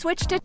Switch to...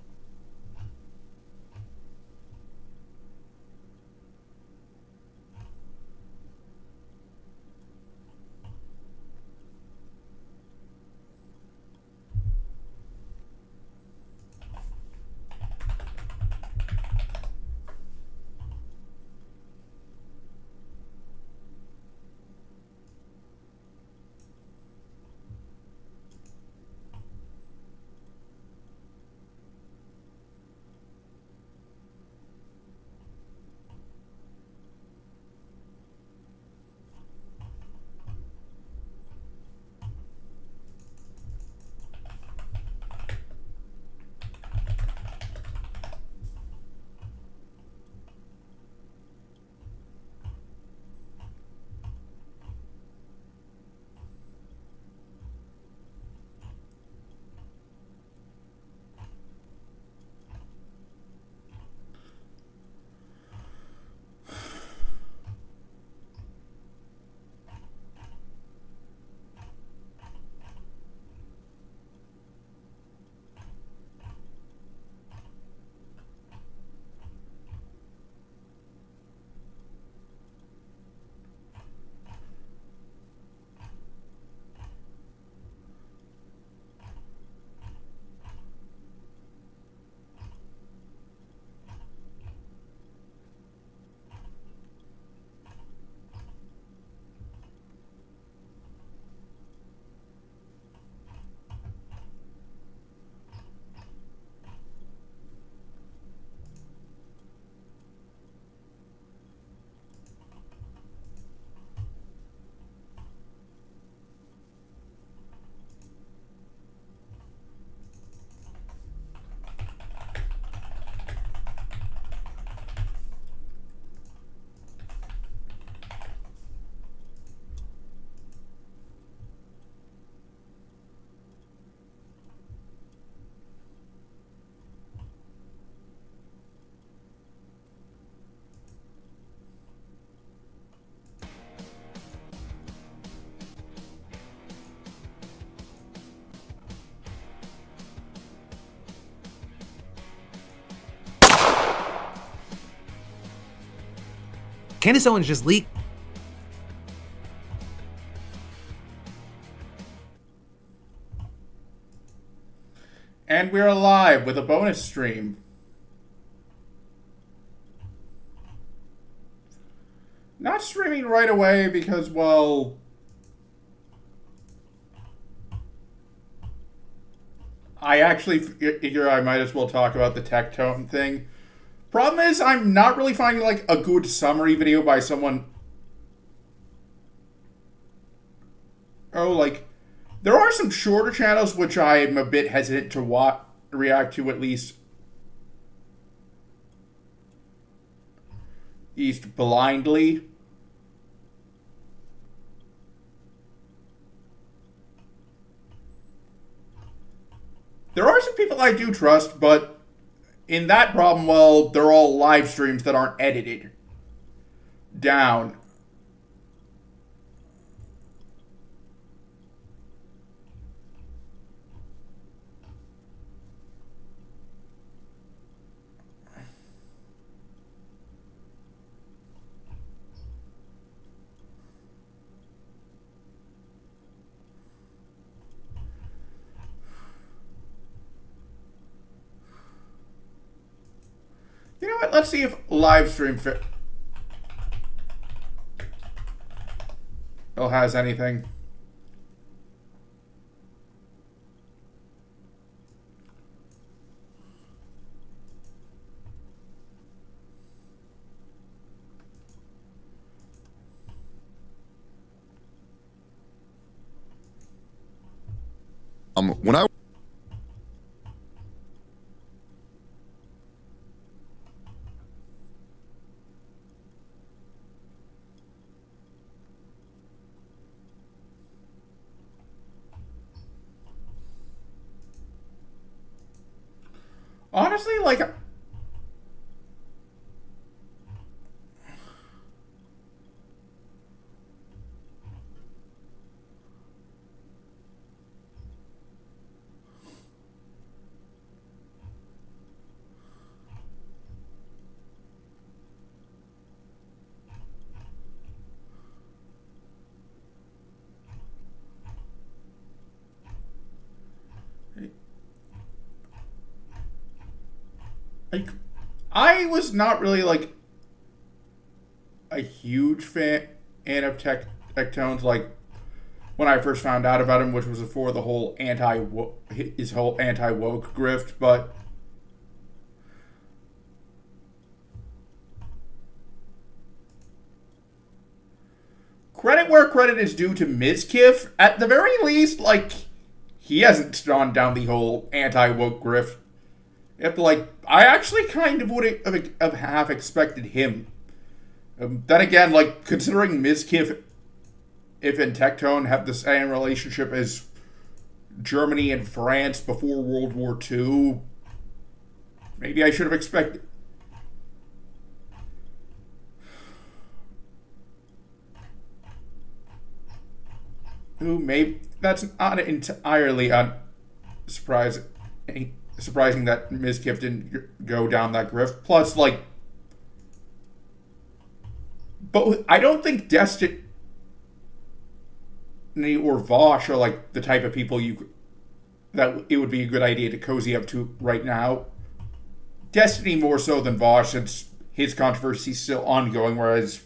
Candace Owens just leaked. And we're live with a bonus stream. Not streaming right away because, well, I actually figure I might as well talk about the Tectone thing. Problem is, I'm not really finding, like, a good summary video by someone... Oh, like, there are some shorter channels which I'm a bit hesitant to react to, at least blindly. There are some people I do trust, but in that problem, well, they're all live streams that aren't edited down. You know what? Let's see if live stream has anything. When I honestly, like, like, I was not really like a huge fan of Tectone's, like, when I first found out about him, which was before the whole his whole anti-woke grift, but credit where credit is due to Mizkif. At the very least, like, he hasn't gone down the whole anti-woke grift. You have to, like, I actually kind of would have expected him. Then again, like, considering Mizkif if and Tectone have the same relationship as Germany and France before World War II, maybe I should have expected. Who maybe that's not entirely surprising that Mizkif didn't go down that grift. Plus, like, but I don't think Destiny or Vosh are like the type of people that it would be a good idea to cozy up to right now. Destiny more so than Vosh, since his controversy is still ongoing, whereas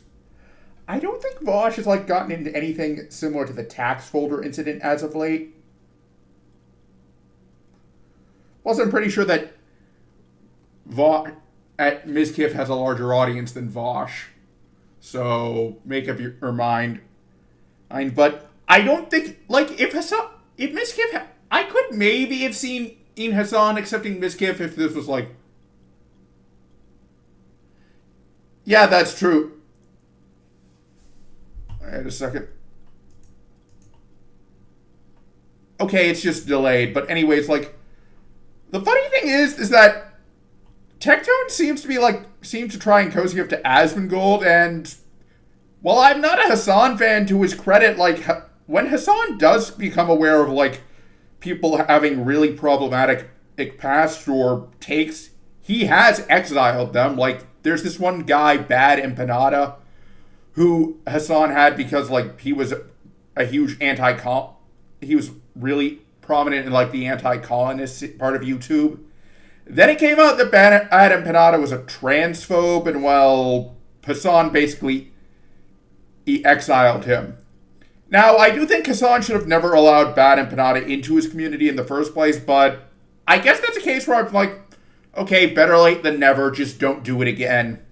I don't think Vosh has like gotten into anything similar to the tax folder incident as of late. Plus, I'm pretty sure that Mizkif has a larger audience than Vosh. So make up your mind. But I don't think, like, if Mizkif, I could maybe have seen Hassan accepting Mizkif if this was like, yeah, that's true. Wait a second. Okay, it's just delayed. But anyways, like, the funny thing is that Tectone seems to try and cozy up to Asmongold, and while I'm not a Hassan fan, to his credit, like, when Hassan does become aware of, like, people having really problematic past or takes, he has exiled them. Like, there's this one guy, Bad Empanada, who Hassan had because, like, he was a huge he was really prominent in, like, the anti-colonist part of YouTube. Then it came out that Bad Empanada was a transphobe, and, well, Hassan basically he exiled him. Now, I do think Hassan should have never allowed Bad Empanada into his community in the first place, but I guess that's a case where I'm like, okay, better late than never, just don't do it again.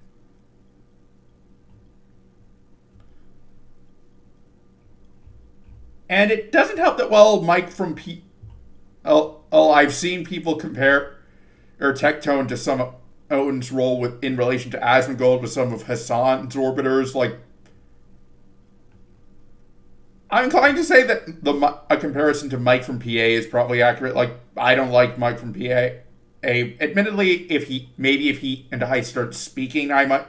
And it doesn't help that, well, Mike from I've seen people compare Tectone to some of Odin's role in relation to Asmongold with some of Hassan's orbiters. Like, I'm inclined to say that a comparison to Mike from PA is probably accurate. Like, I don't like Mike from PA. Admittedly, if he and I start speaking, I might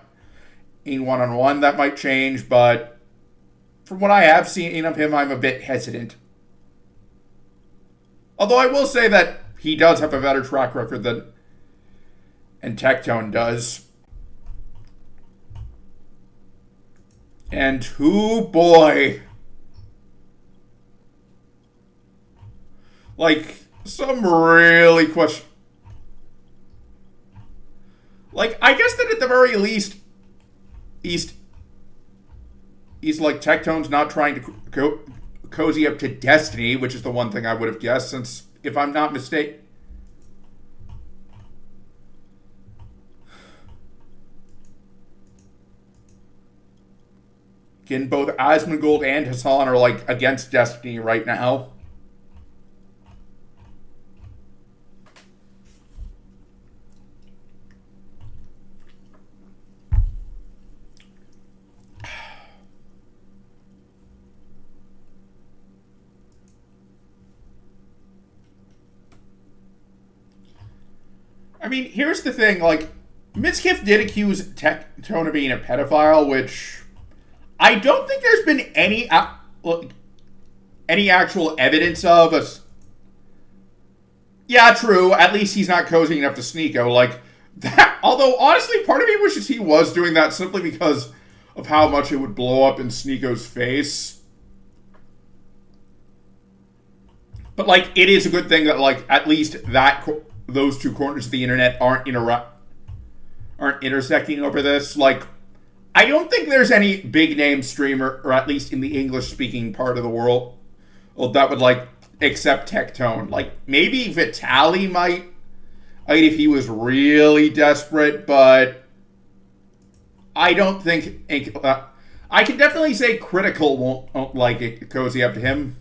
in one-on-one that might change, but from what I have seen of him, I'm a bit hesitant. Although I will say that he does have a better track record than Tectone does. And boy, like, some really question. Like, I guess that at the very least, he's like, Tectone's not trying to cozy up to Destiny, which is the one thing I would have guessed, since, if I'm not mistaken, both Asmongold and Hassan are, like, against Destiny right now. I mean, here's the thing, like, Mizkif did accuse Tectone of being a pedophile, which I don't think there's been any actual evidence of. Yeah, true, at least he's not cozying up to Sneeko, like, that. Although, honestly, part of me wishes he was doing that simply because of how much it would blow up in Sneeko's face. But, like, it is a good thing that, like, at least those two corners of the internet aren't aren't intersecting over this. Like, I don't think there's any big name streamer, or at least in the English speaking part of the world, that would like accept Tectone. Like, maybe Vitaly might, like, if he was really desperate, but I don't think. I can definitely say Critical won't like it, cozy up to him.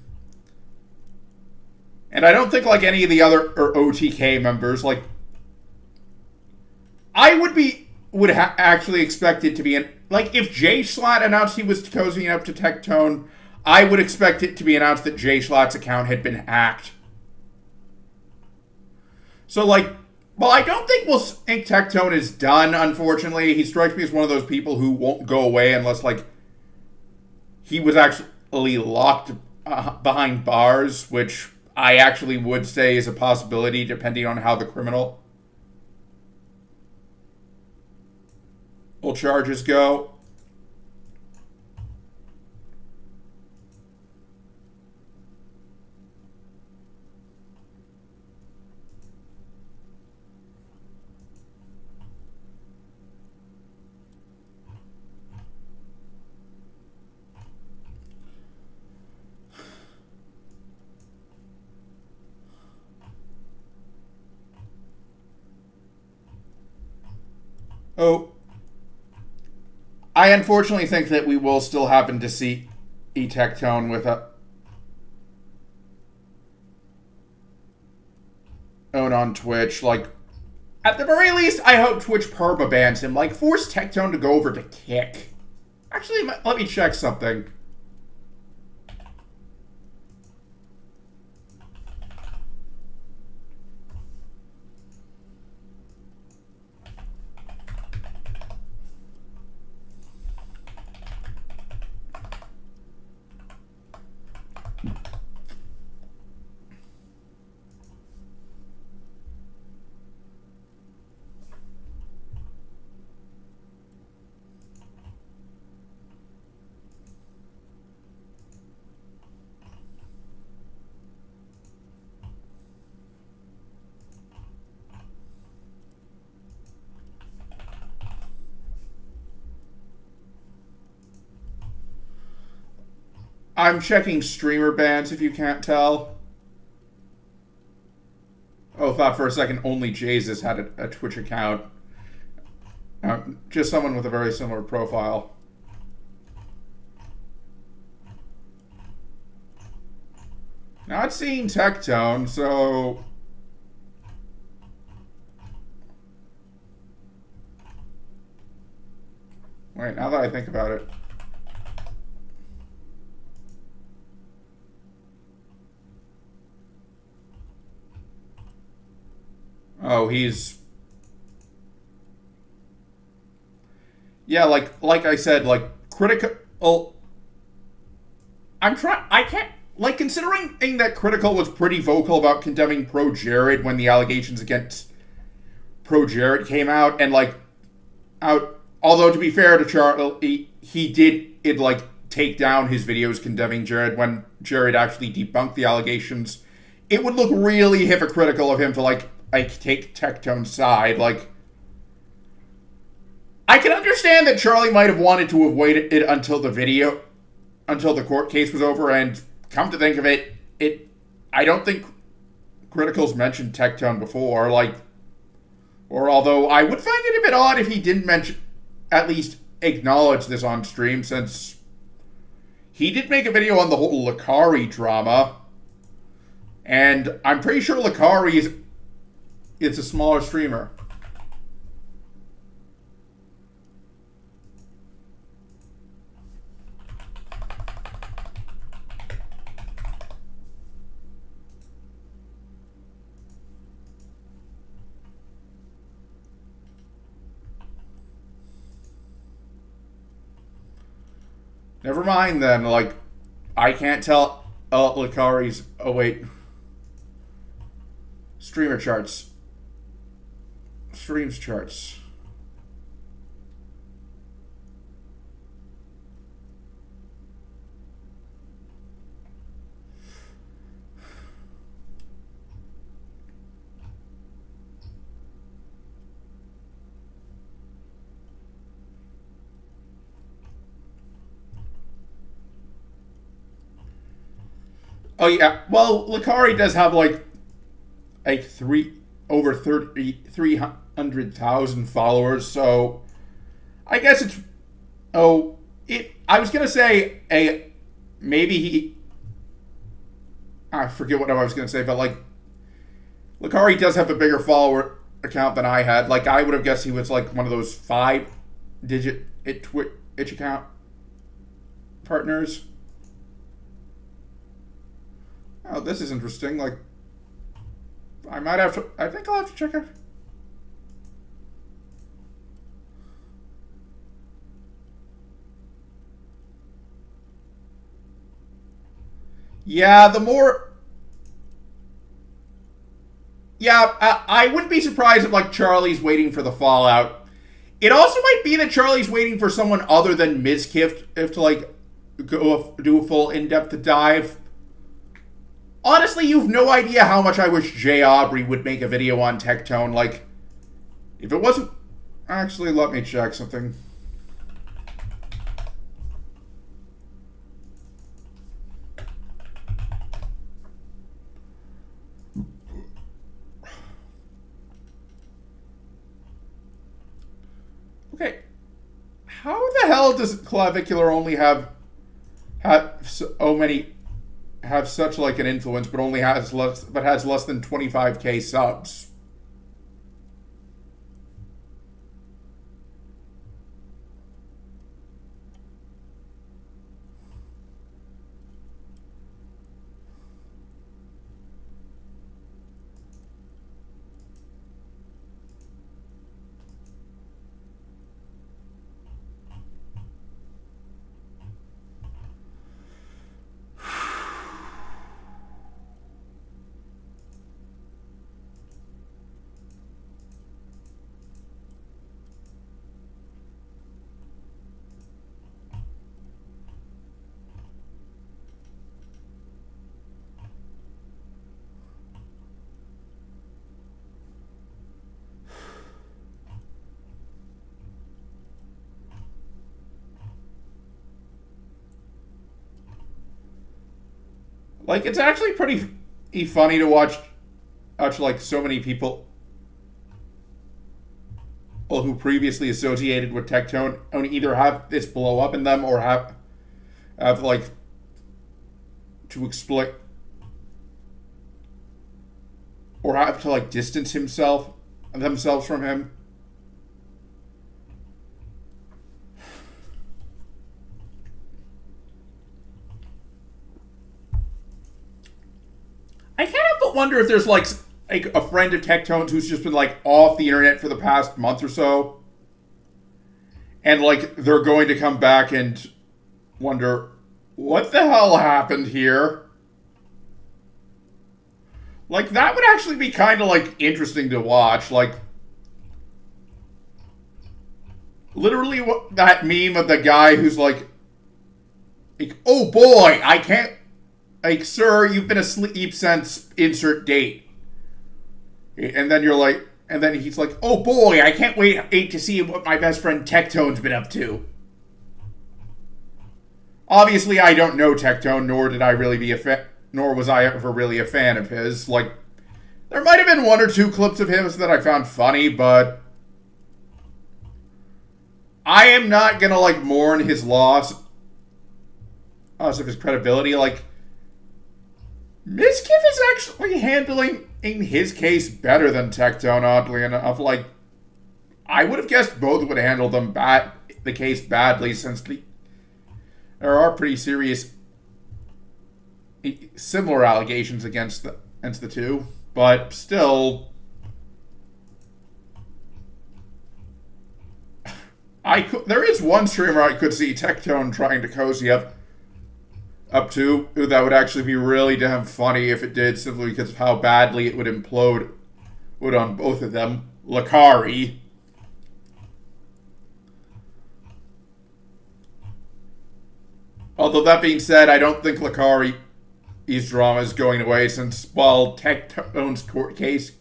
And I don't think like any of the other or OTK members, like, I would actually expect it to be like, if Jay Schlatt announced he was cozying up to Tectone, I would expect it to be announced that Jay Schlatt's account had been hacked. So like, well, I don't think we'll think Tectone is done, unfortunately. He strikes me as one of those people who won't go away unless like he was actually locked behind bars, which I actually would say is a possibility depending on how the criminal charges go. Oh, I unfortunately think that we will still happen to see Tectone with a own on Twitch. Like, at the very least, I hope Twitch perma bans him. Like, force Tectone to go over to Kick. Actually, let me check something. I'm checking streamer bans if you can't tell. Oh, thought for a second only Jesus had a Twitch account. Just someone with a very similar profile. Not seeing Tectone, so... Wait, now that I think about it. Oh, he's... Yeah, like I said, like, Critical... I can't... Like, considering that Critical was pretty vocal about condemning Pro Jared when the allegations against Pro Jared came out, and, like, although, to be fair to Charlie, he did, like, take down his videos condemning Jared when Jared actually debunked the allegations. It would look really hypocritical of him to, like take Tectone's side. Like, I can understand that Charlie might have wanted to have waited until the court case was over, and come to think of it, I don't think Critical's mentioned Tectone before, like, or although I would find it a bit odd if he didn't at least acknowledge this on stream, since he did make a video on the whole Lakari drama, and I'm pretty sure Lakari it's a smaller streamer. Never mind then, like, I can't tell Lakari's... Oh, wait. Streamer charts. Streams charts. Oh yeah. Well, Lakari does have like over 300,000 followers, so I guess it's I was gonna say a maybe he I forget what I was gonna say, but like Lakari does have a bigger follower account than I had. Like I would have guessed he was like one of those 5-digit Twitch account partners. Oh, this is interesting. Like I might have to. I think I'll have to check out. Yeah, the more. Yeah, I wouldn't be surprised if like Charlie's waiting for the fallout. It also might be that Charlie's waiting for someone other than Mizkif if to like go do a full in-depth dive. Honestly, you've no idea how much I wish Jay Aubrey would make a video on Tectone. Like, if it wasn't... Actually, let me check something. Okay. How the hell does Clavicular only have so many... have such like an influence, but only has less than 25k subs? Like, it's actually pretty funny to watch like so many people who previously associated with Tectone either have this blow up in them or have like to exploit or have to like distance themselves from him. I can't help but wonder if there's like a friend of Tectone's who's just been like off the internet for the past month or so, and like they're going to come back and wonder what the hell happened here. Like that would actually be kind of like interesting to watch. Like literally what that meme of the guy who's like oh boy, I can't. Like, sir, you've been asleep since insert date. And then you're like, and then he's like, oh boy, I can't wait to see what my best friend Tectone's been up to. Obviously, I don't know Tectone, nor did I really be nor was I ever really a fan of his. Like, there might have been one or two clips of his that I found funny, but I am not gonna like mourn his loss of his credibility. Like, Mizkif is actually handling his case better than Tectone, oddly enough. Like, I would have guessed both would handle the case badly, since there are pretty serious similar allegations against the two. But still, there is one streamer I could see Tectone trying to cozy up to that would actually be really damn funny if it did, simply because of how badly it would implode on both of them. Lakari. Although that being said, I don't think Lakari's drama is going away, since while Tectone's court case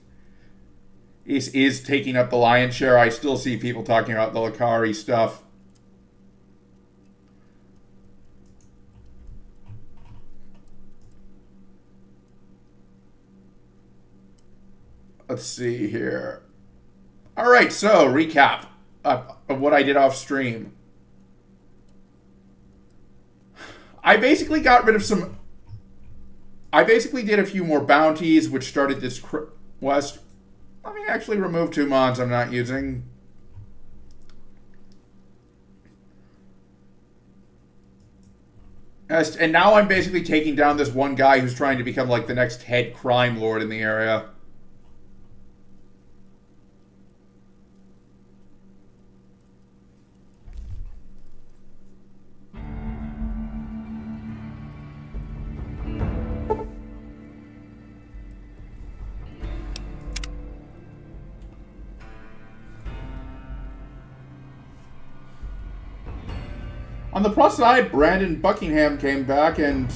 is taking up the lion's share, I still see people talking about the Lakari stuff. Let's see here. All right, so recap of what I did off stream. I basically got rid of some... I basically did a few more bounties, which started this quest. Let me actually remove 2 mods I'm not using. And now I'm basically taking down this one guy who's trying to become like the next head crime lord in the area. On the plus side, Brandon Buckingham came back and...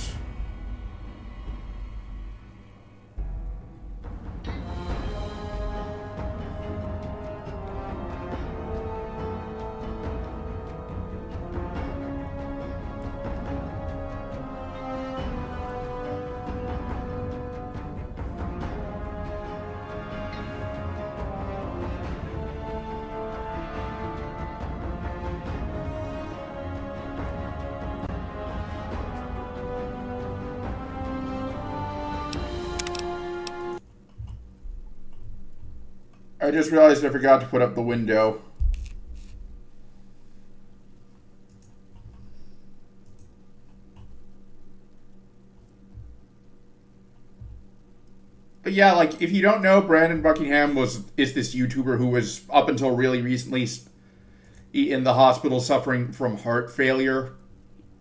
I just realized I forgot to put up the window. But yeah, like, if you don't know, Brandon Buckingham is this YouTuber who was, up until really recently, in the hospital suffering from heart failure.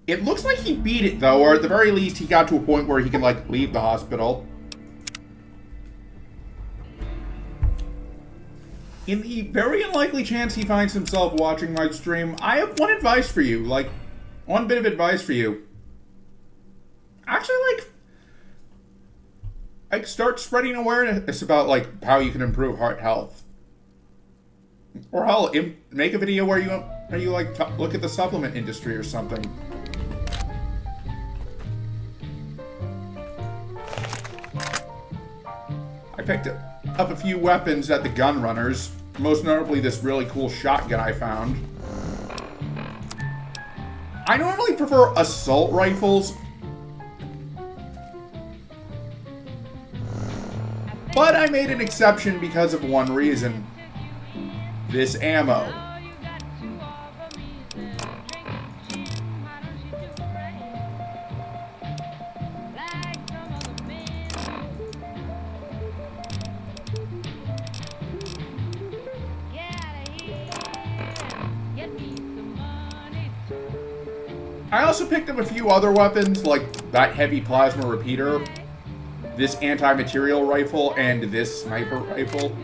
It looks like he beat it, though, or at the very least, he got to a point where he can, like, leave the hospital. In the very unlikely chance he finds himself watching my stream, I have one advice for you. Like, one bit of advice for you. Actually, like start spreading awareness about, like, how you can improve heart health. Or hell, make a video where you like, look at the supplement industry or something. I picked up a few weapons at the gun runners. Most notably this really cool shotgun I found. I normally prefer assault rifles, but I made an exception because of one reason. This ammo. I also picked up a few other weapons, like that heavy plasma repeater, this anti-material rifle, and this sniper rifle.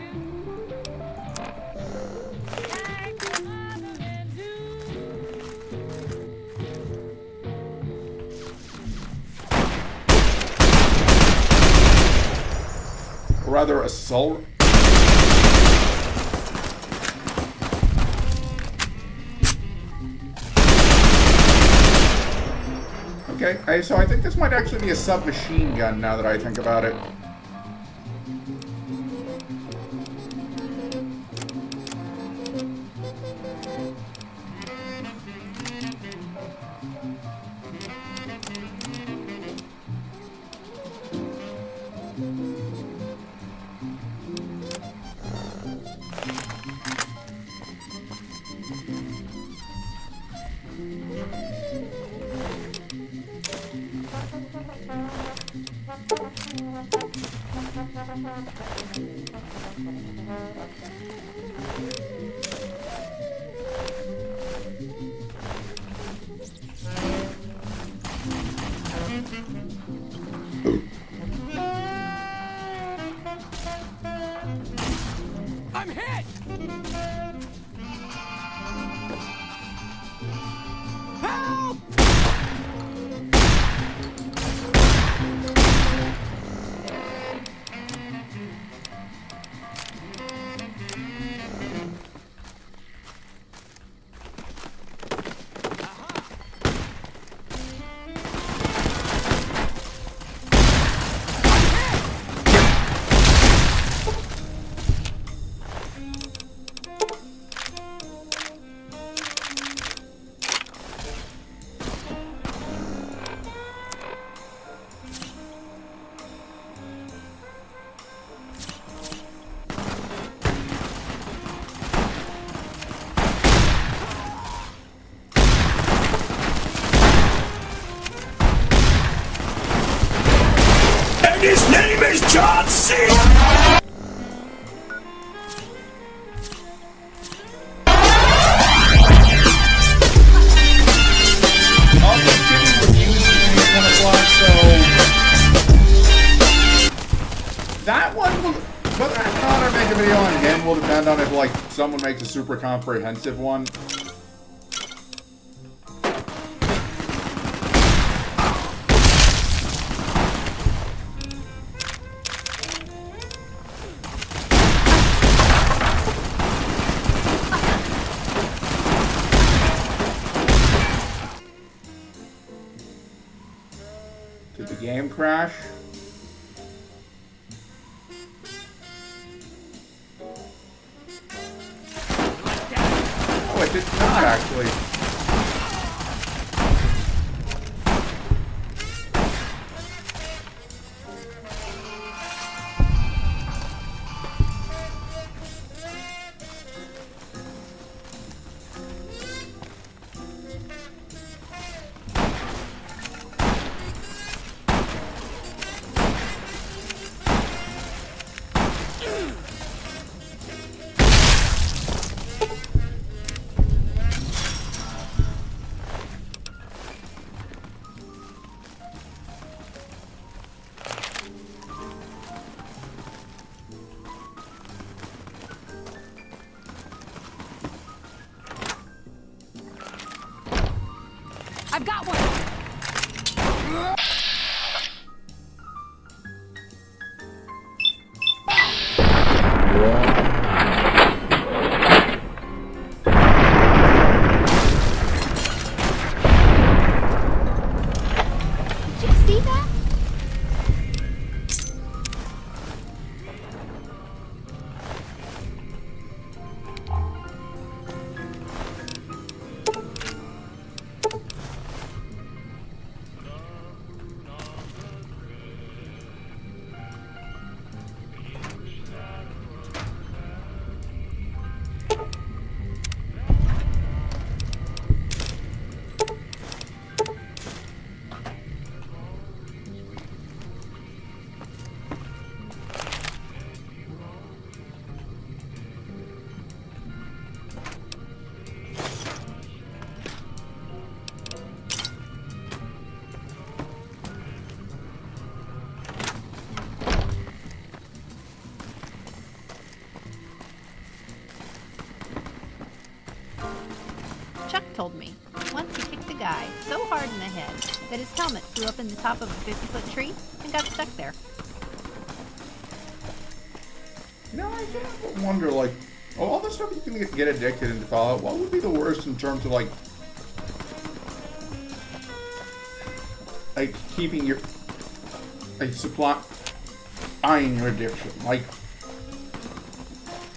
Or rather, assault. Okay, so I think this might actually be a submachine gun now that I think about it. I'm hit! Help! John C. Also, Jimmy reviews usually at 10 o'clock, so that one will, whether or not I make a video on him will depend on if like someone makes a super comprehensive one. Did the game crash? Oh, it did not actually. I've got one! Did you see that? Chuck told me once he kicked a guy so hard in the head that his helmet flew up in the top of a 50-foot tree and got stuck there. You know, I can't wonder, like, all the stuff you can get addicted into Fallout, what would be the worst in terms of, like keeping your, like, supplying your addiction? Like,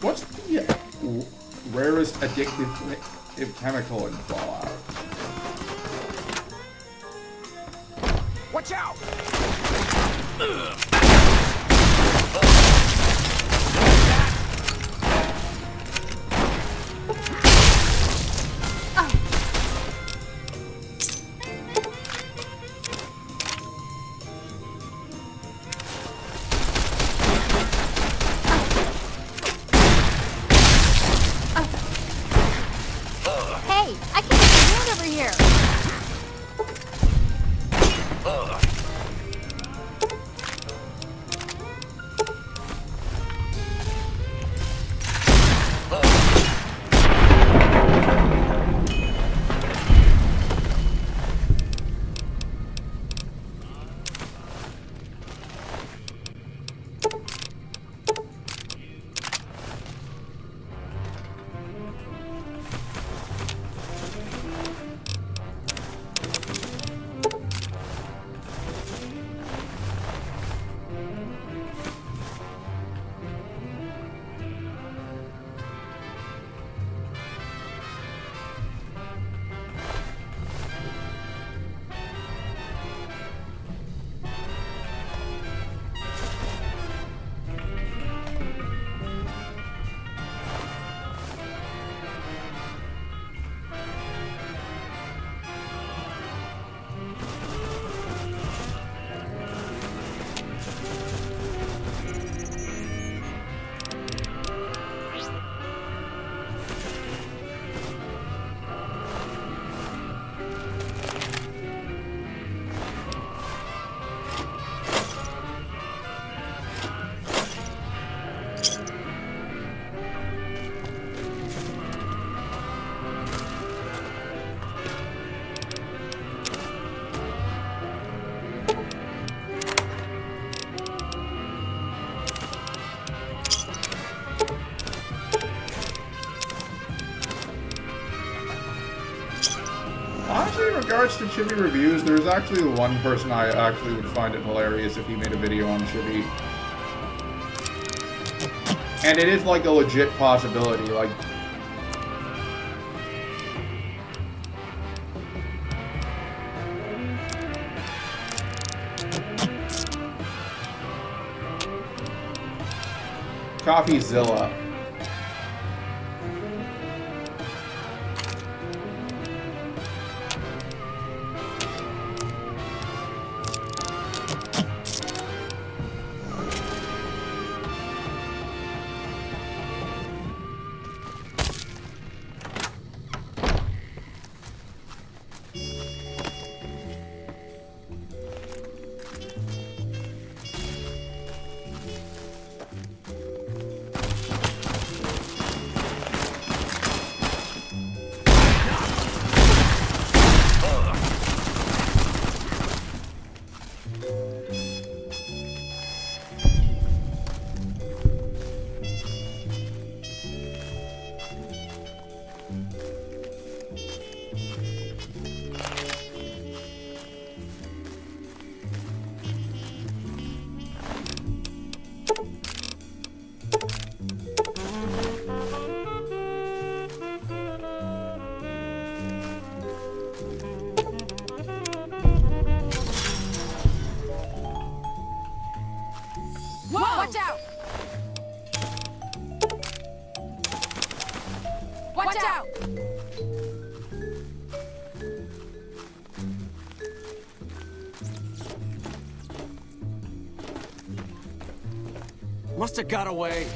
what's the rarest addictive chemical in Fallout? Watch out! Hey, I can get your hand over here! interested Chibi reviews, there's actually one person I actually would find it hilarious if he made a video on Chibi. And it is like a legit possibility, like... CoffeeZilla. Watch out! Watch out! Must have got away.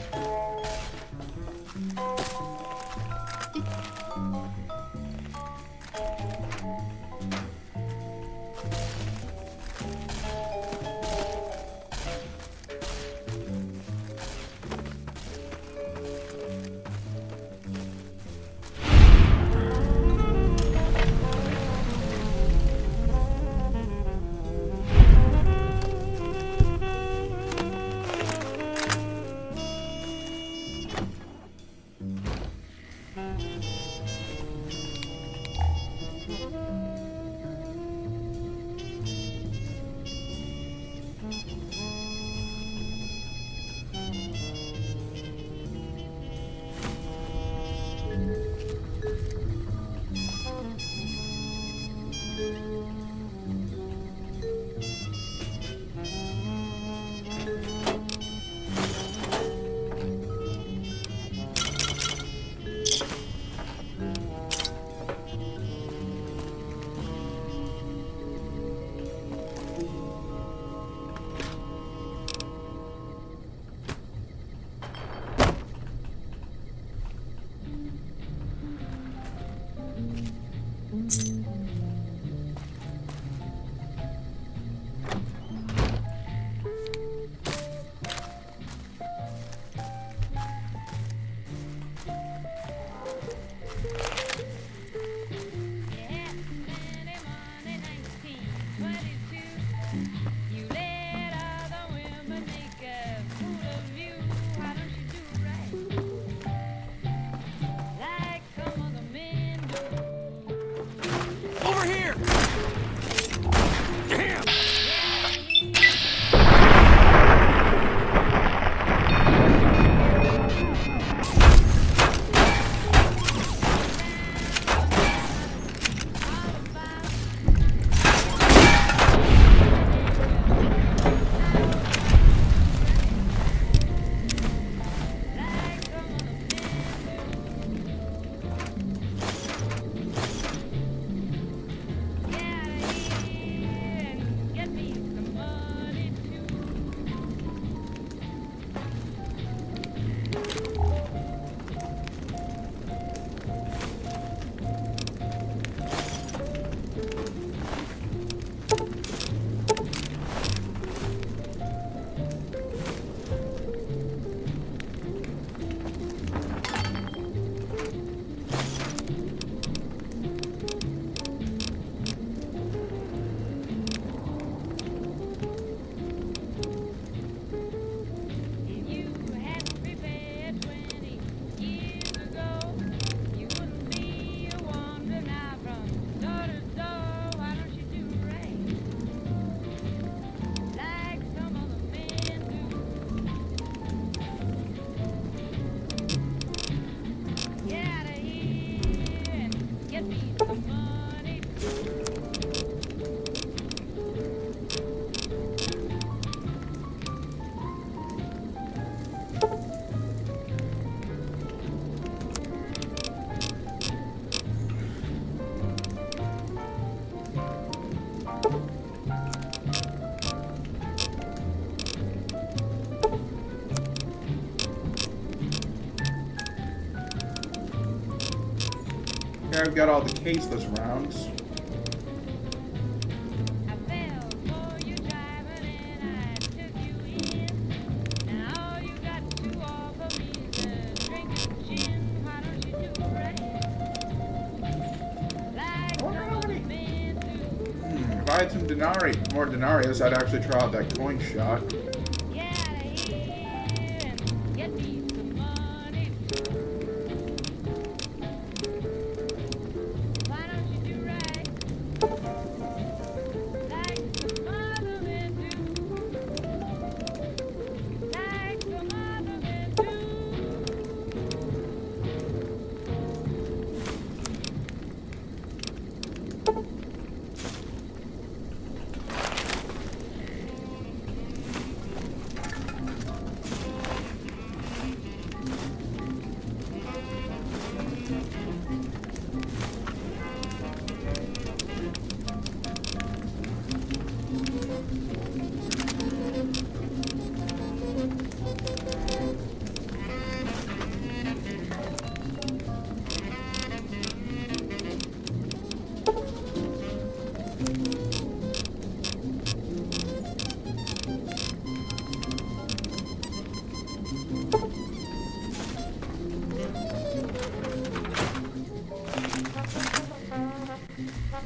I've got all the caseless rounds. If I had some more denarius, I'd actually try out that coin shot.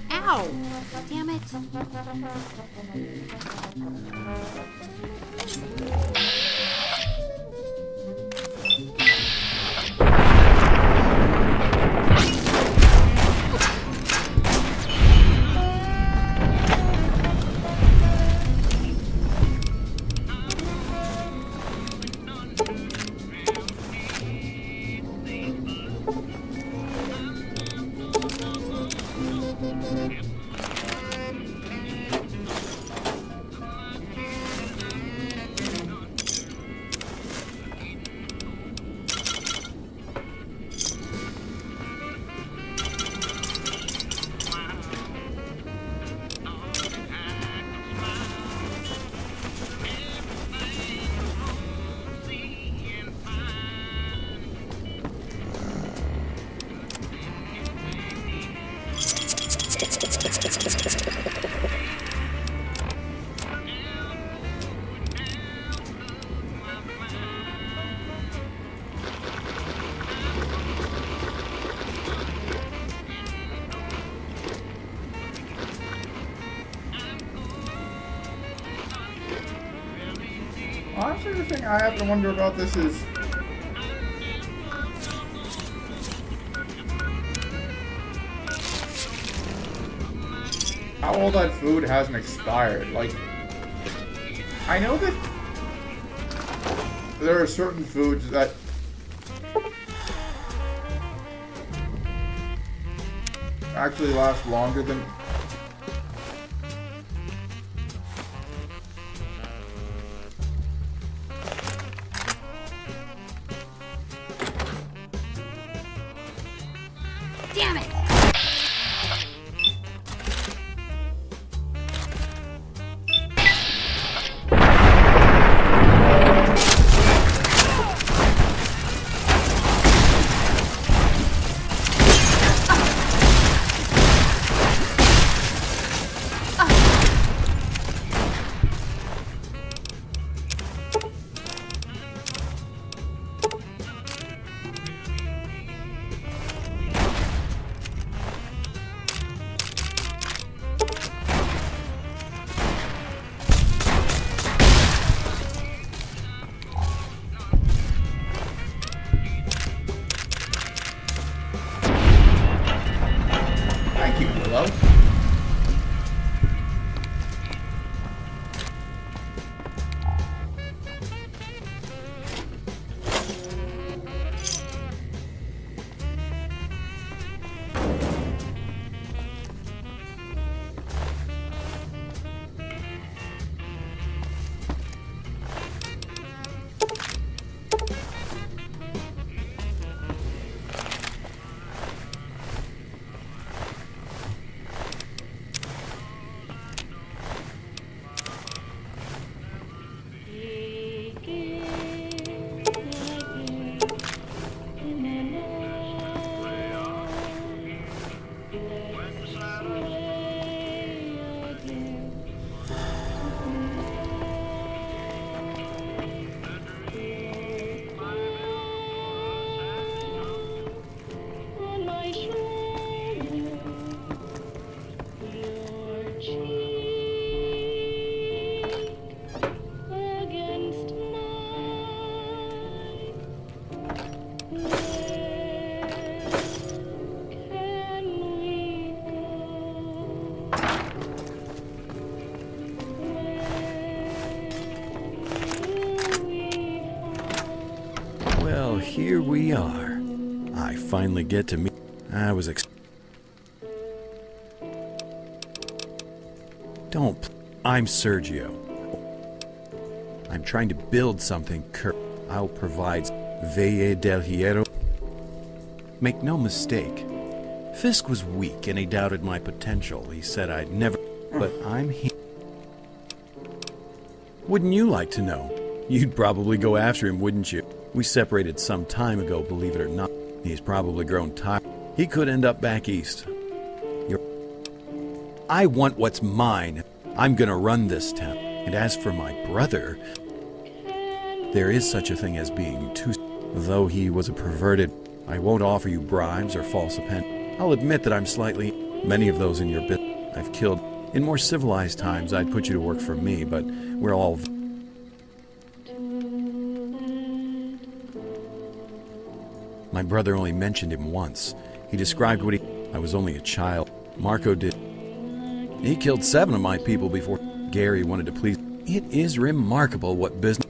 Ow! Damn it. Honestly, the thing I have to wonder about this is how all that food hasn't expired. Like, I know that there are certain foods that actually last longer than... Damn it! against mine. Can we go? Well, here we are. I finally get to meet. I was Don't. I'm Sergio. I'm trying to build something. I'll provide Valle del Hierro. Make no mistake. Fisk was weak and he doubted my potential. He said I'd never. But I'm here. Wouldn't you like to know? You'd probably go after him, wouldn't you? We separated some time ago, believe it or not. He's probably grown tired. He could end up back east. I want what's mine. I'm gonna run this town. And as for my brother, there is such a thing as being too... Though he was a perverted, I won't offer you bribes or false opinion. I'll admit that I'm slightly... Many of those in your business I've killed. In more civilized times, I'd put you to work for me, but we're all... My brother only mentioned him once. He described what he... I was only a child. Marco did... He killed 7 of my people before Gary wanted to please. It is remarkable what business...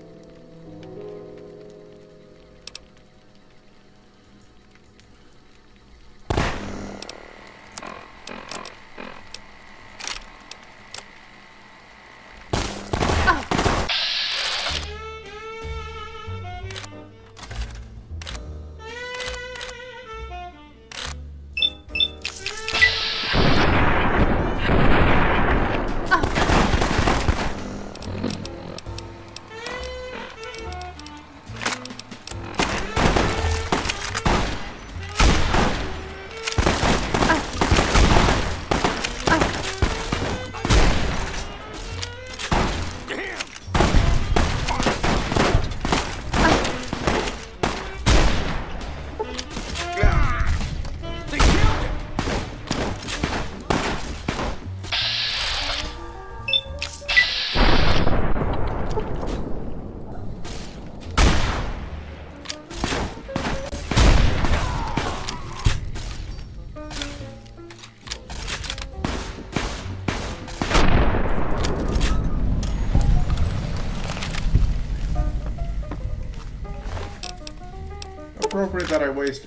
Appropriate that I waste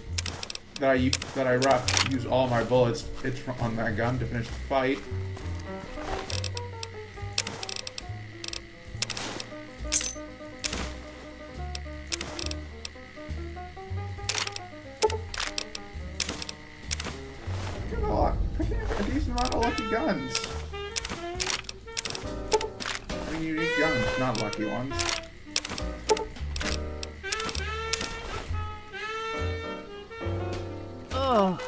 that I use all my bullets on that gun to finish the fight. Picking up a decent amount of lucky guns. I mean, unique guns, not lucky ones. Oh.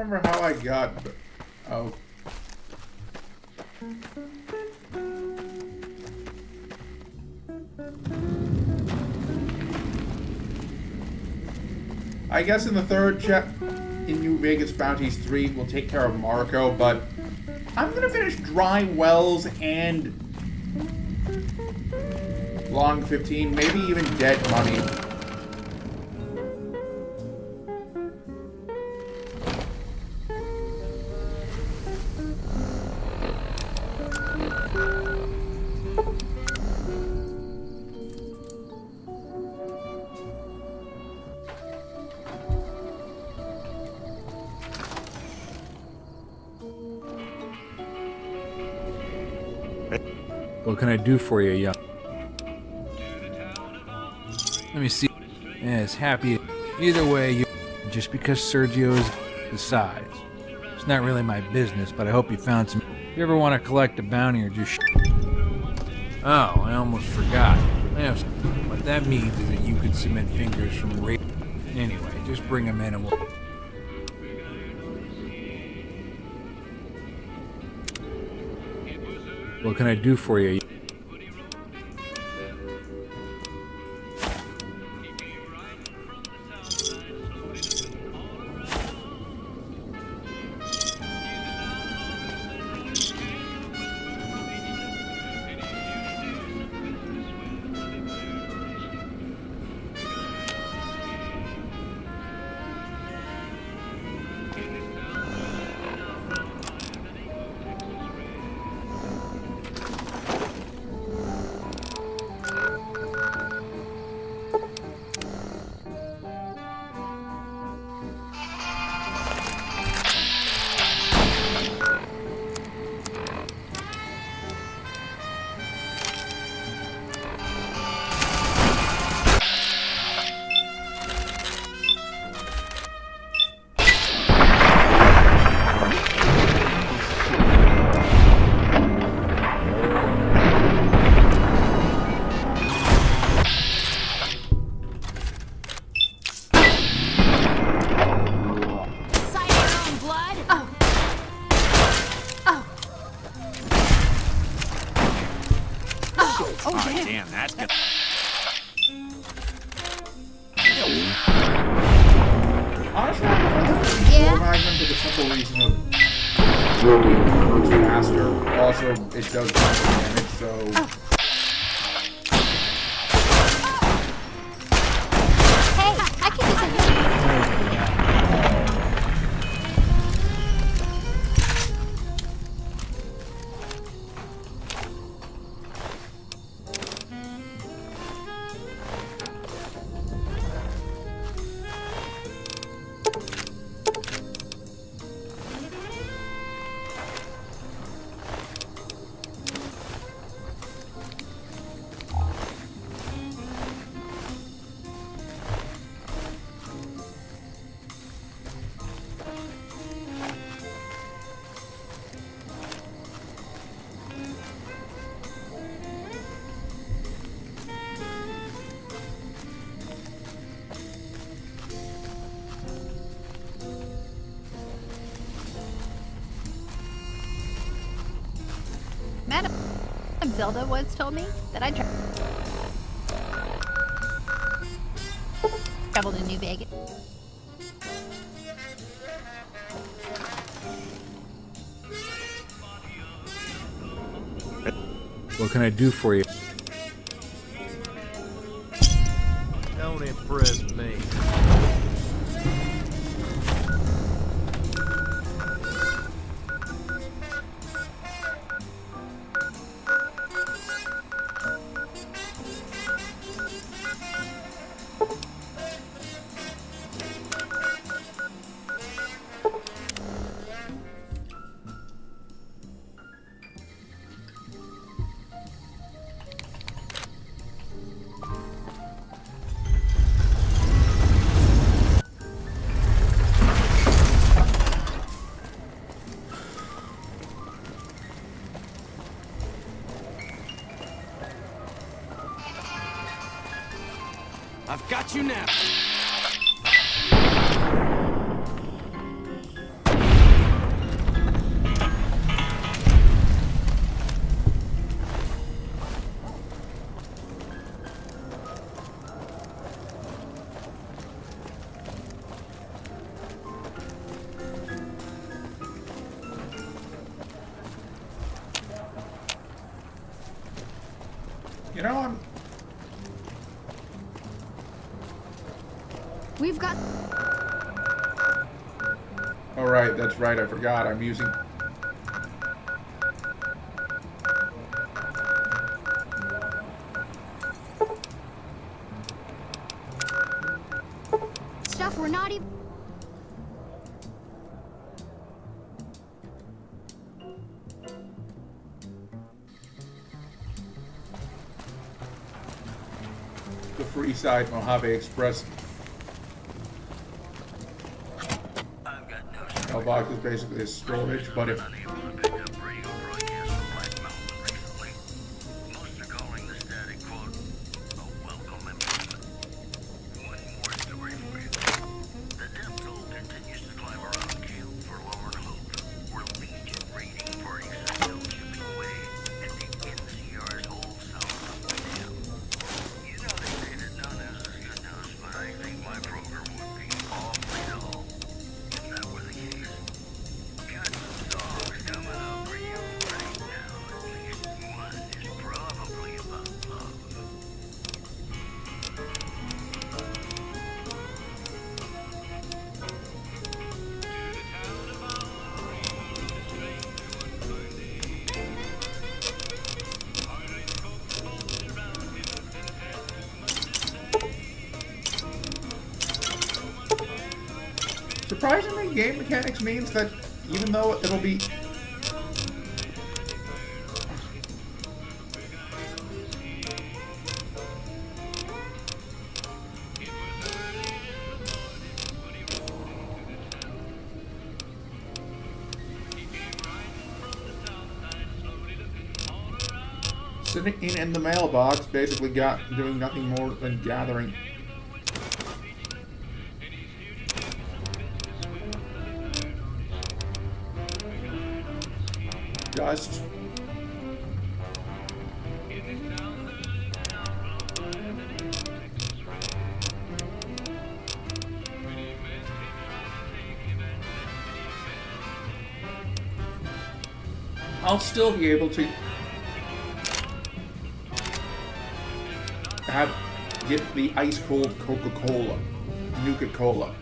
remember how I got... Oh. I guess in the third in New Vegas Bounties 3, we'll take care of Marco, but I'm gonna finish Dry Wells and Long 15, maybe even Dead Money. What can I do for you, young? Let me see. Yeah, it's happy. Either way, you just because Sergio is the size. It's not really my business, but I hope you found some. If you ever want to collect a bounty or just Oh, I almost forgot. Yes, what that means is that you can submit fingers from rape. Anyway, just bring them in and we'll... What can I do for you? Damn, that's good. Honestly, I prefer Magnum for the simple reason of it works faster. Also, it does more damage, so... Hey, I can do something. Madam Zelda once told me that I traveled to New Vegas. What can I do for you? Don't impress me. I've got you now. You know, I'm... We've got. Oh, right, that's right, I forgot. I'm using... Stuff we're not even. the Freeside Mojave Express. Mailbox is basically a storage, but if... Surprisingly, game mechanics means that even though it'll be... Sitting in the mailbox, basically doing nothing more than gathering. Dust. I'll still be able to get the ice cold Coca-Cola, Nuka-Cola.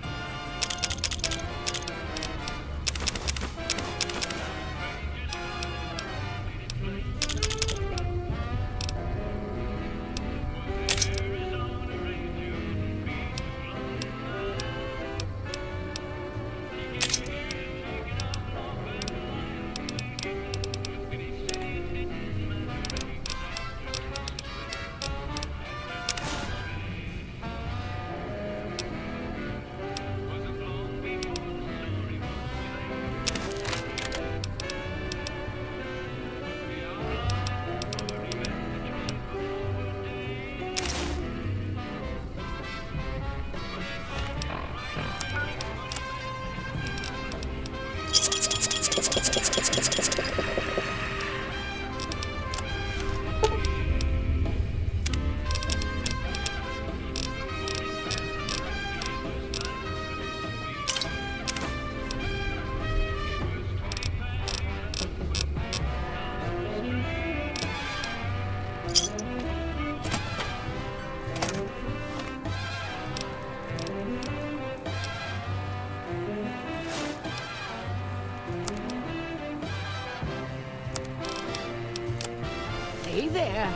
Hey there.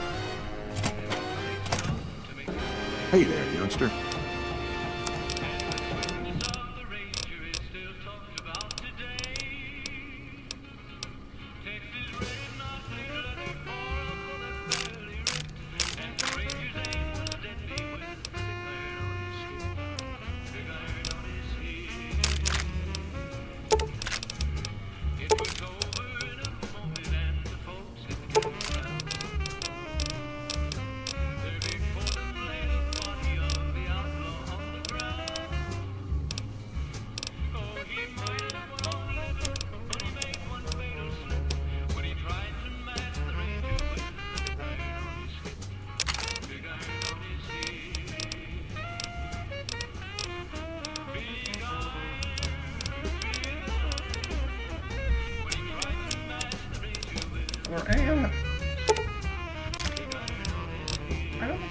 Hey there, youngster.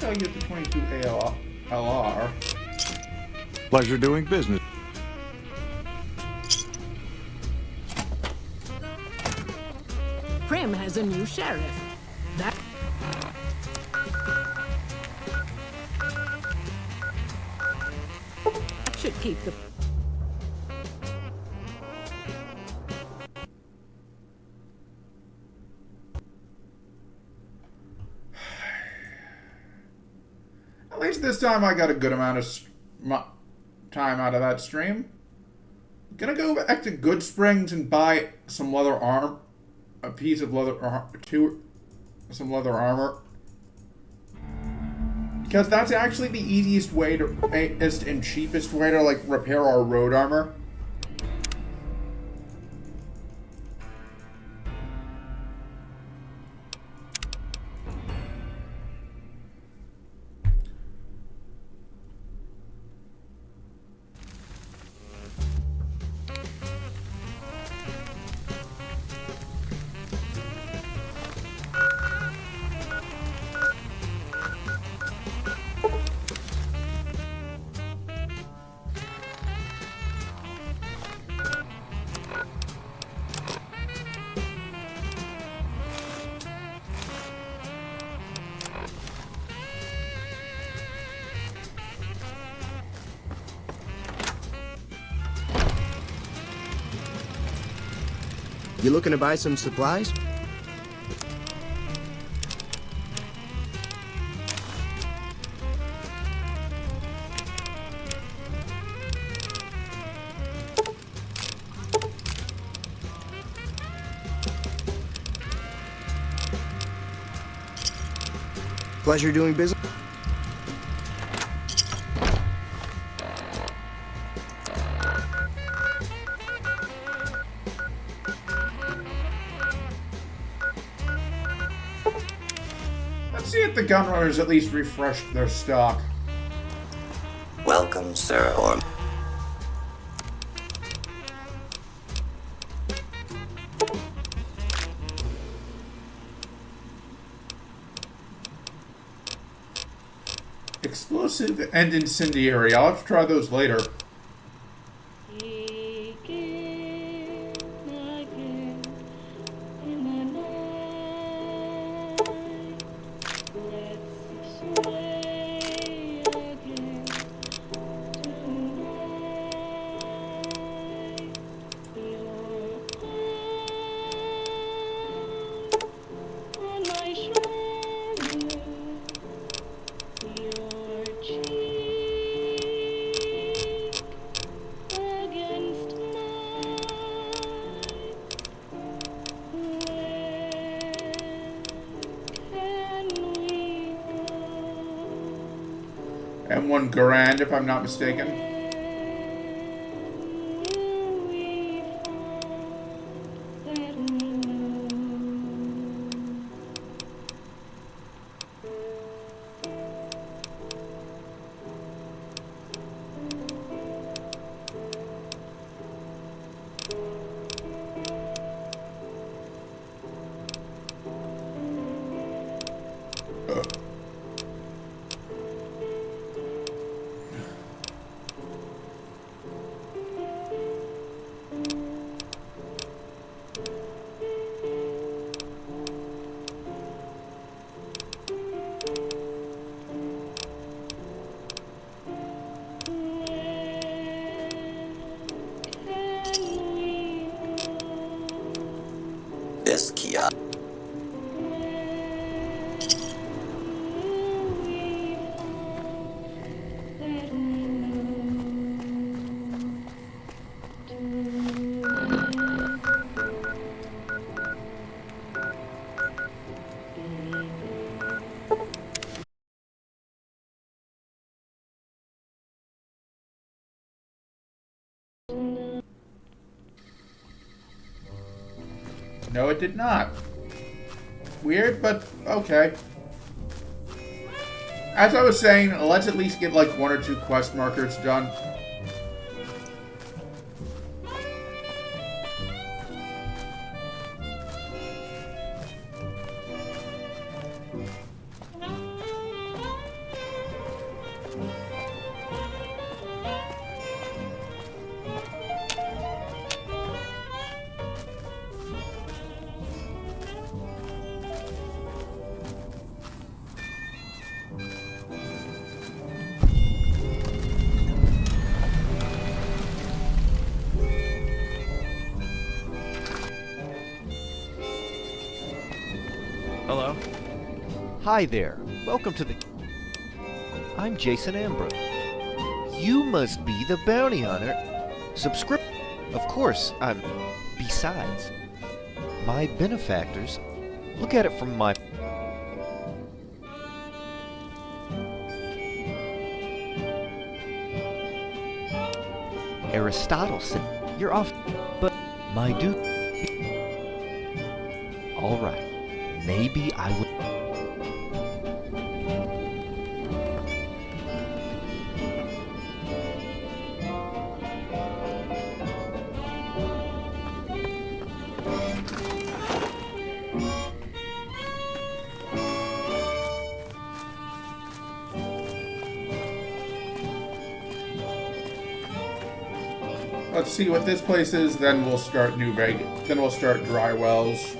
sell you the 22 LR. Pleasure doing business. Prim has a new sheriff. That should keep the... At least this time I got a good amount of time out of that stream. Gonna go back to Good Springs and buy some leather arm, a piece of leather, some leather armor. Because that's actually the easiest way to, and cheapest way to like repair our road armor. You looking to buy some supplies? Pleasure doing business? Let's see if the gunrunners at least refreshed their stock. Welcome, sir, or... Explosive and incendiary. I'll have to try those later. Begin again in the night. Let's sway again tonight. Your eye on my shoulder. Your cheek against mine. Where can we go? M1 Garand, if I'm not mistaken. Will we find that we know? This kiosk. No, it did not. Weird, but okay. As I was saying, let's at least get like 1 or 2 quest markers done. Hi there. Welcome to the... I'm Jason Ambrose. You must be the bounty hunter. Subscribe... Of course, I'm... Besides, my benefactors... Look at it from my... Aristotle said, you're off, but my dude... Alright, maybe I would... Let's see what this place is, then we'll start New Vegas. Then we'll start Dry Wells.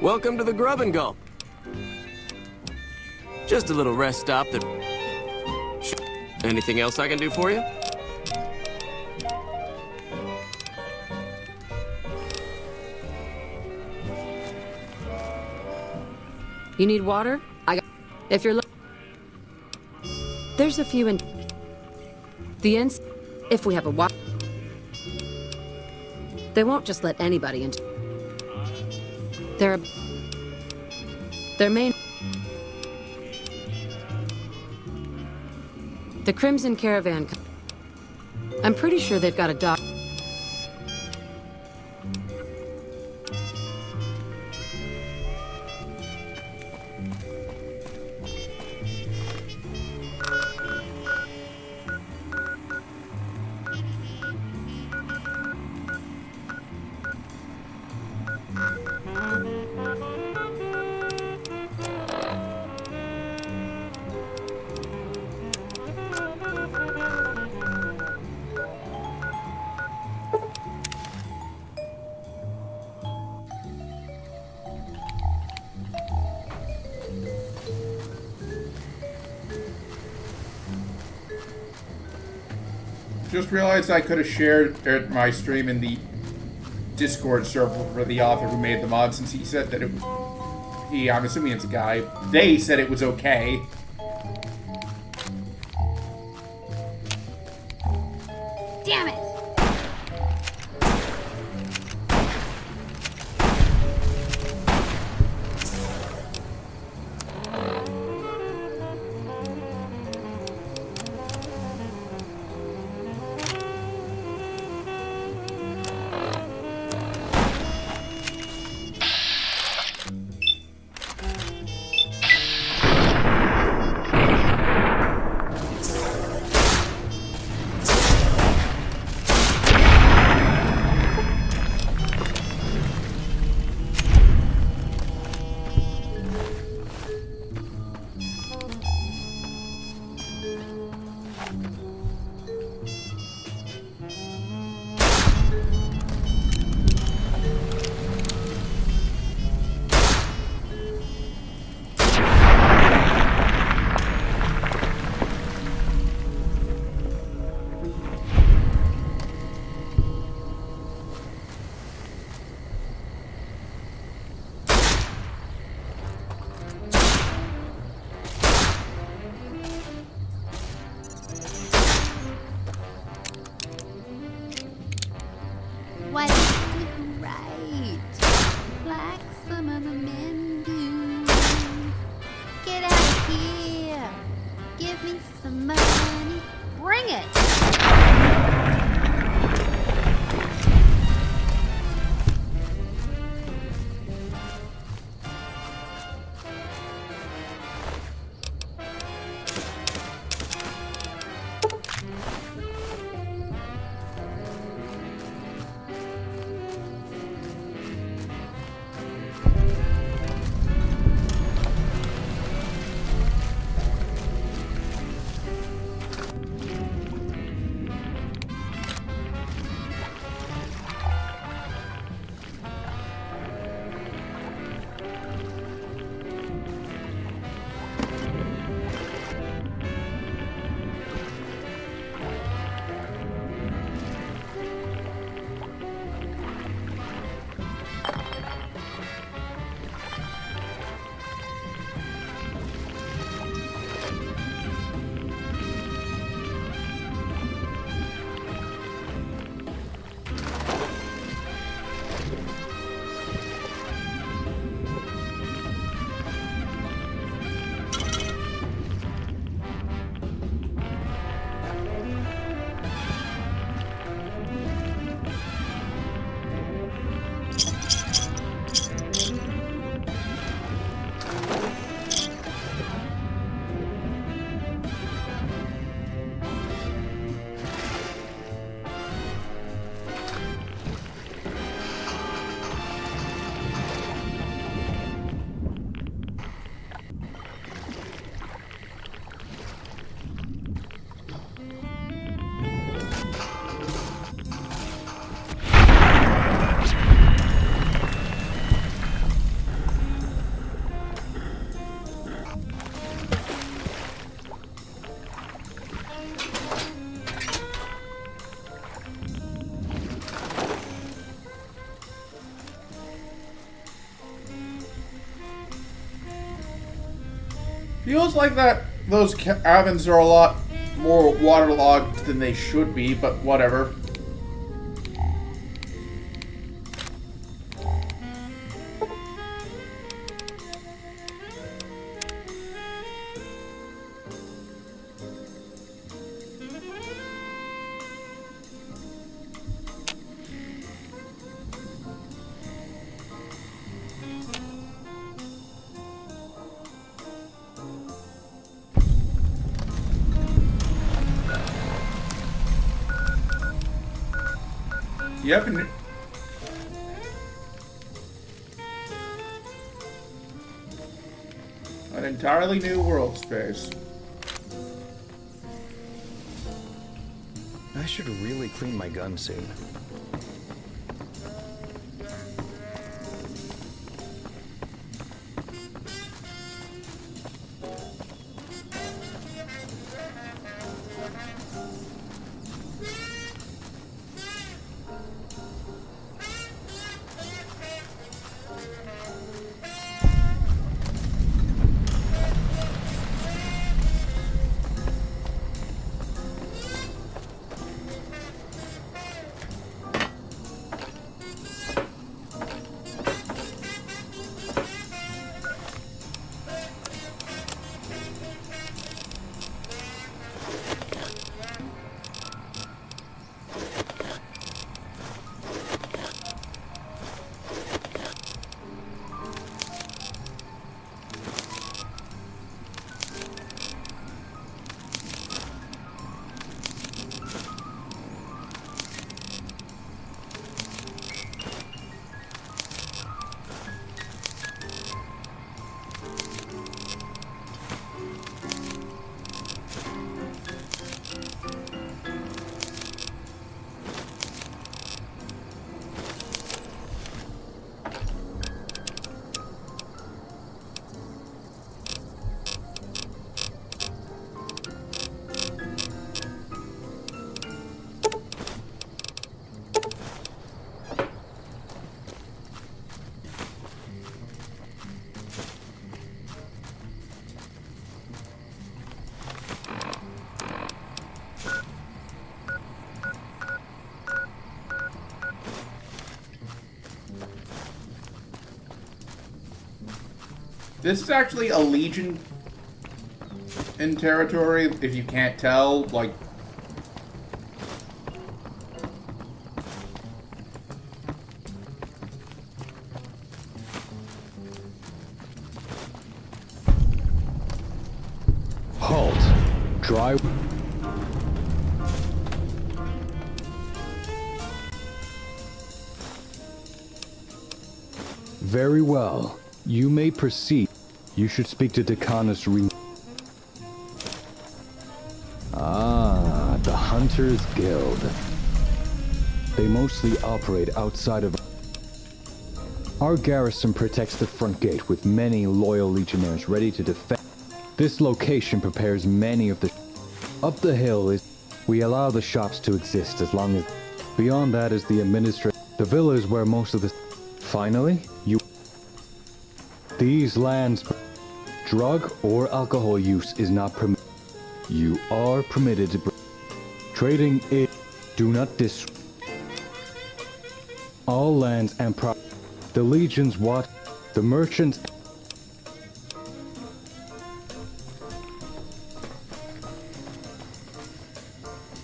Welcome to the Grub and Gulp. Just a little rest stop that... Anything else I can do for you? You need water? I got... If you're... There's a few in... The ins... If we have a water... They won't just let anybody into... They're... Their main... The Crimson Caravan... I'm pretty sure they've got a dock... Just realized I could have shared my stream in the Discord server for the author who made the mod, since he said that it... I'm assuming it's a guy. They said it was okay. Damn it! Feels like that those cabins are a lot more waterlogged than they should be, but whatever. Yep. An entirely new world space. I should really clean my gun soon. This is actually a Legion in territory, if you can't tell, like... Halt. Dry... Very well. You may proceed. You should speak to Decanus Re... Ah, the Hunters Guild. They mostly operate outside of... Our garrison protects the front gate with many loyal legionnaires ready to defend. This location prepares many of the... Up the hill is... We allow the shops to exist as long as... Beyond that is the administration. The villa is where most of the... Finally, you... These lands... Drug or alcohol use is not permitted. You are permitted to... Trading is... Do not dis... All lands and pro... The legions what? The merchants...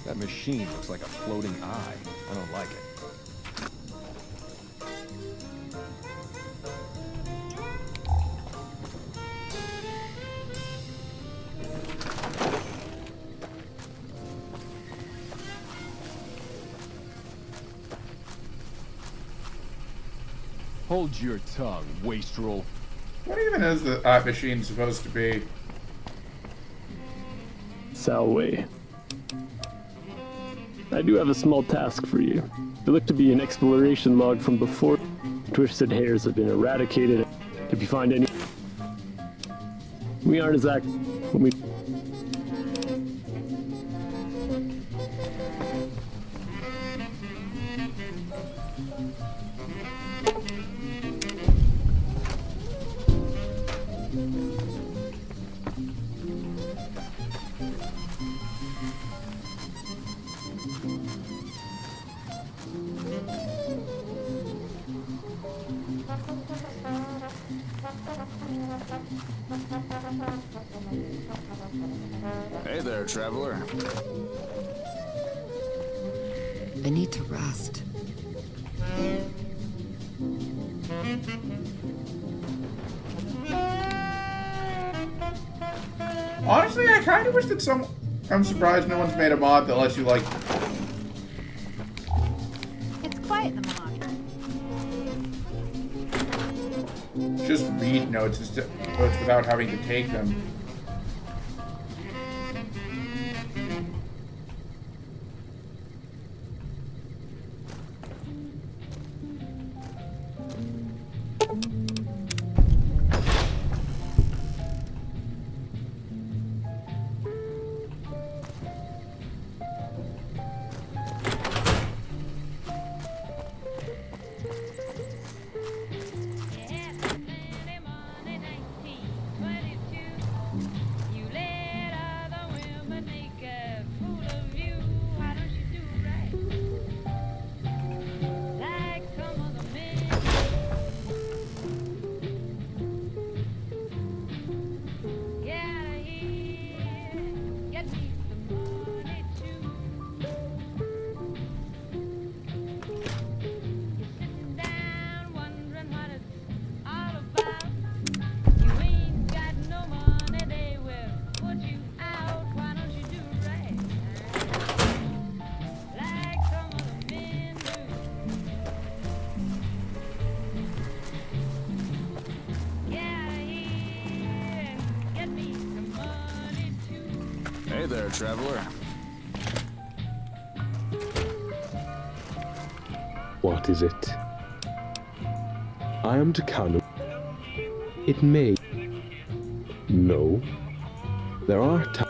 That machine looks like a floating eye. I don't like it. Hold your tongue, wastrel. What even is the machine supposed to be? Salway. I do have a small task for you. They look to be an exploration log from before twisted hairs have been eradicated. If you find any... We aren't as active when we... Hey there, traveler. I need to rest. Honestly, I kind of wish that I'm surprised no one's made a mod that lets you, like... It's quiet in the mod. just read notes without having to take them. Hey there, traveler. What is it? I am to count. It may. No. There are times.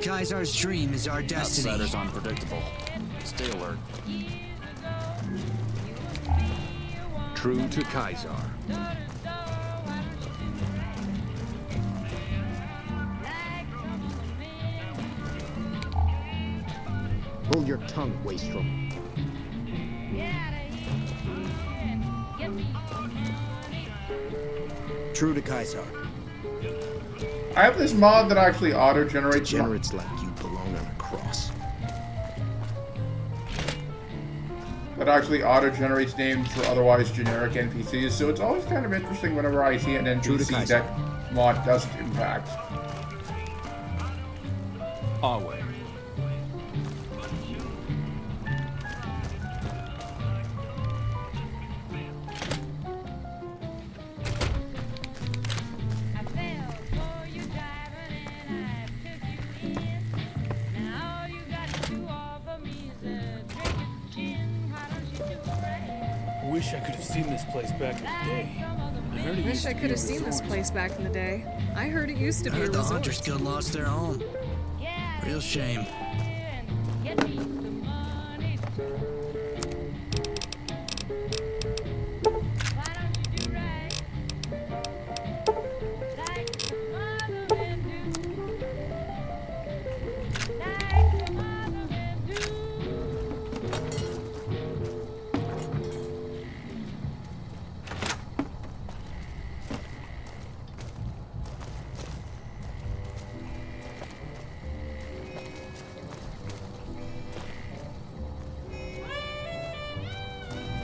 Kaisar's dream is our destiny. Outsiders unpredictable. Stay alert. True to Kaisar. Hold your tongue, wastrel. True to Kaisar. I have this mod that actually auto-generates... Degenerates like you belong on a cross. That actually auto-generates names for otherwise generic NPCs, so it's always kind of interesting whenever I see an NPC that mod doesn't impact. Always. Wish I could have seen this place back in the day. I wish I could have seen this place back in the day. I heard it used to be a The resort. Hunters Guild lost their home. Real shame.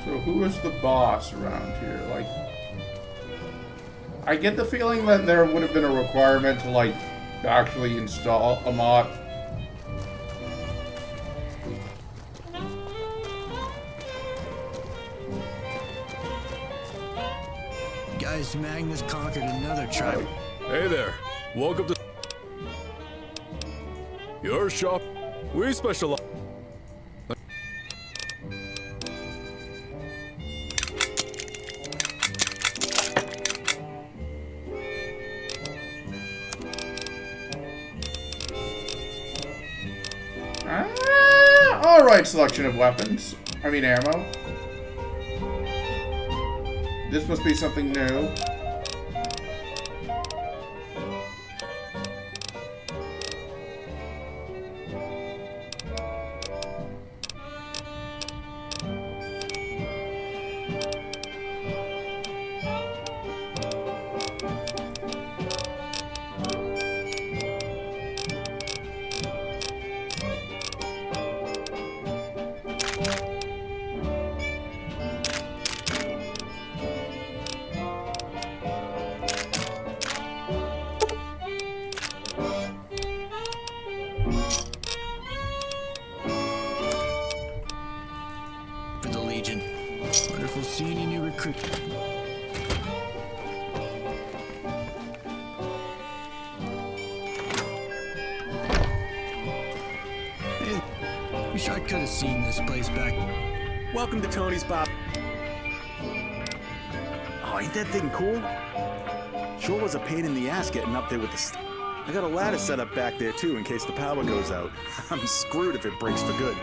So who is the boss around here? Like, I get the feeling that there would have been a requirement to, like, actually install a mod. Guys, Magnus conquered another tribe. Hey there. Welcome to your shop. We specialize. Alright, selection of weapons. I mean ammo. This must be something new. Wish I could have seen this place back. Welcome to Tony's Pop. Oh, ain't that thing cool? Sure was a pain in the ass getting up there with the I got a ladder set up back there too in case the power goes out. I'm screwed if it breaks for good.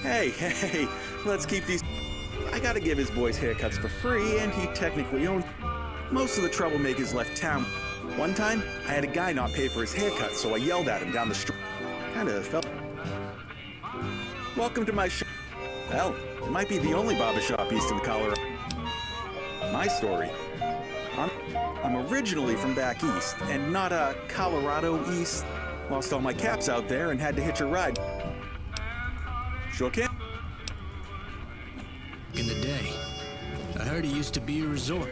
Hey, let's keep these... I gotta give his boys haircuts for free, and he technically owns... Most of the troublemakers left town. One time, I had a guy not pay for his haircut, so I yelled at him down the street. Kinda felt... Welcome to my shop. Hell, it might be the only barbershop east of the Colorado. My story. I'm originally from back east, and not Colorado east. Lost all my caps out there and had to hitch a ride. Sure can. In the day, I heard it used to be a resort.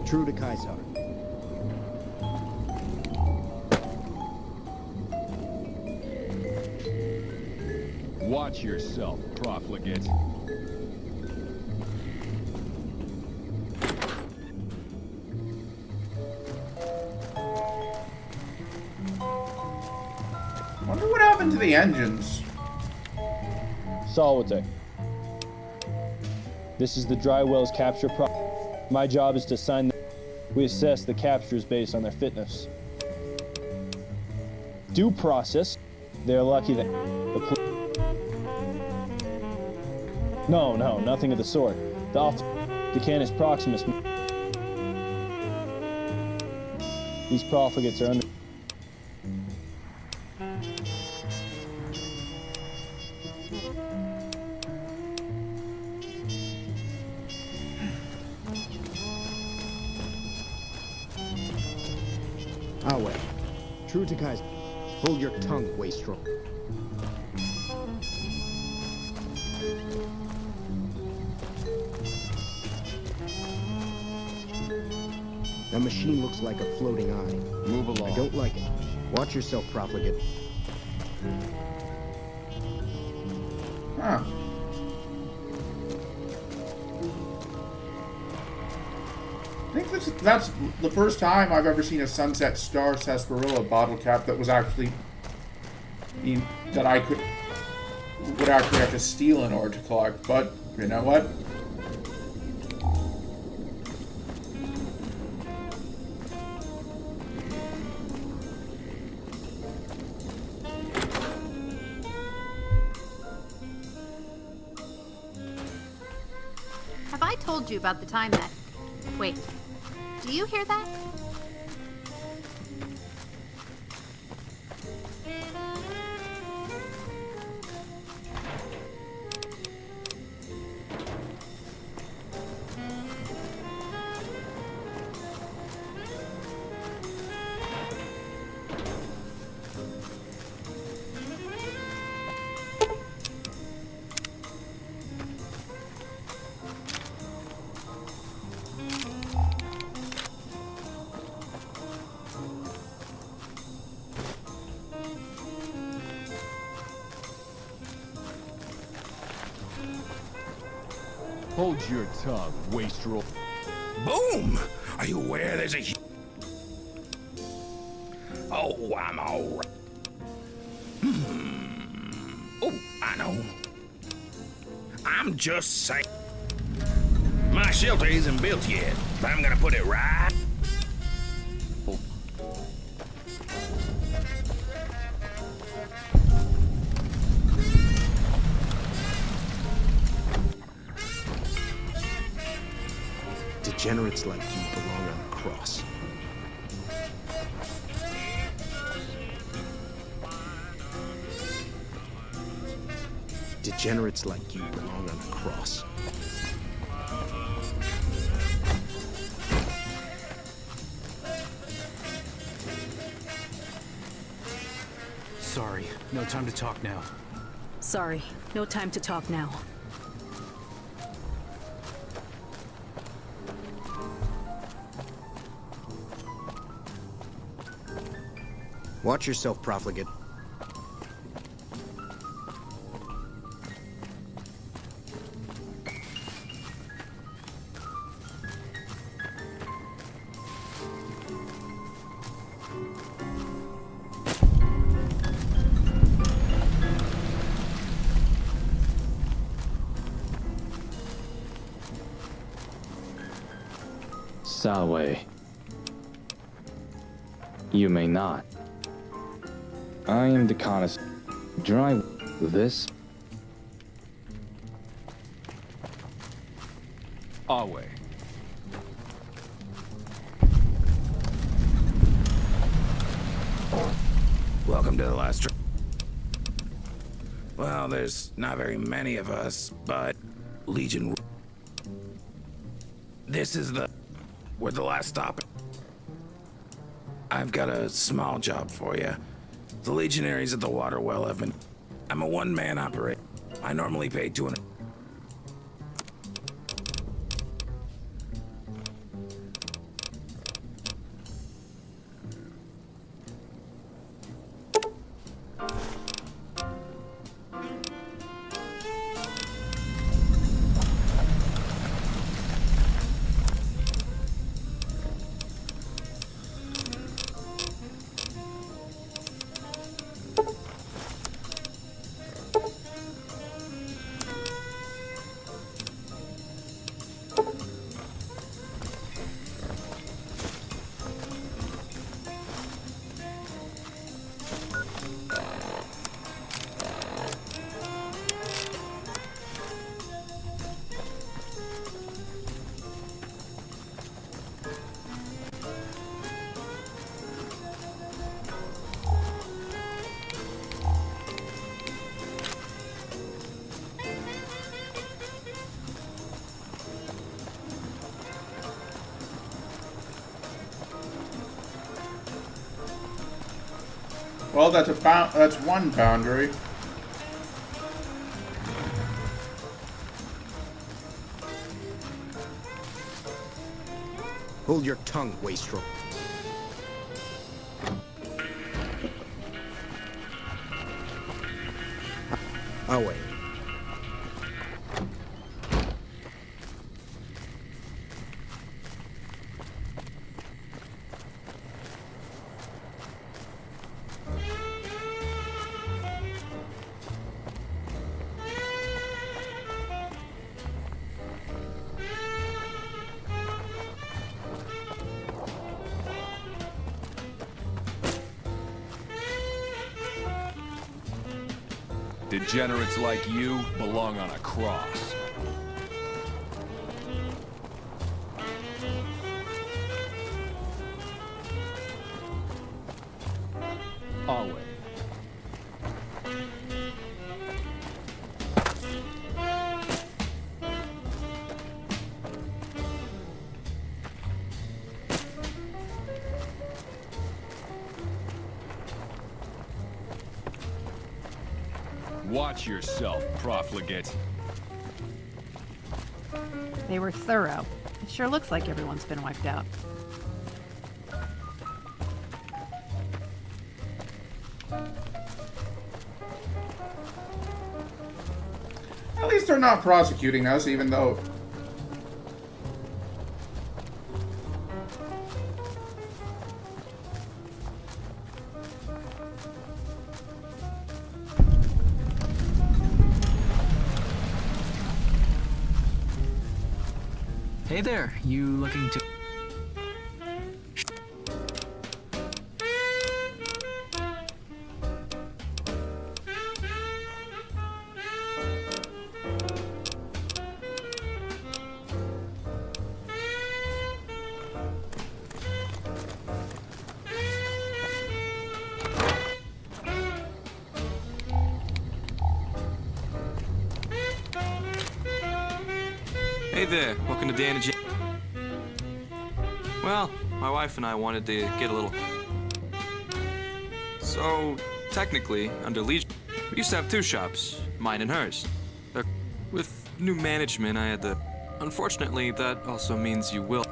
True to Kaiser. Watch yourself, profligate. Wonder what happened to the engines. Solid. This is the dry wells capture My job is to assign them. We assess the captures based on their fitness. Due process. They're lucky that No, nothing of the sort. The Canis Proximus. These profligates are under. Awe. True to Kaiser. Hold your tongue, wastrel. That machine looks like a floating eye. Move along. I don't like it. Watch yourself, profligate. Huh. I think that's the first time I've ever seen a Sunset Star Sarsaparilla bottle cap that was actually that I would actually have to steal in order to collect. But you know what? Have I told you about the time that... Wait, do you hear that? Hold your tongue, wastrel. Boom! Are you aware there's a... Oh, I'm all right. Oh, I know. I'm just saying. My shelter isn't built yet, but I'm gonna put it right... Degenerates like you belong on the cross. Degenerates like you belong on the cross. Sorry, no time to talk now. Sorry, no time to talk now. Watch yourself, profligate. Salway. You may not. I am the connoisseur. Dry this. Awe. Welcome to the last Well, there's not very many of us, but Legion. This is we're the last stop. I've got a small job for you. The Legionaries at the water well have been. I'm a one-man operator. I normally pay 200. Well, that's one boundary. Hold your tongue, wastrel. Away. Degenerates like you belong on a cross. Always. Watch yourself, profligate. They were thorough. It sure looks like everyone's been wiped out. At least they're not prosecuting us, even though... Hey there, you looking to... Hey there, welcome to Dan and Jim. Well, my wife and I wanted to get a little... So, technically, under Legion, we used to have 2 shops, mine and hers. With new management, I had to... Unfortunately, that also means you will...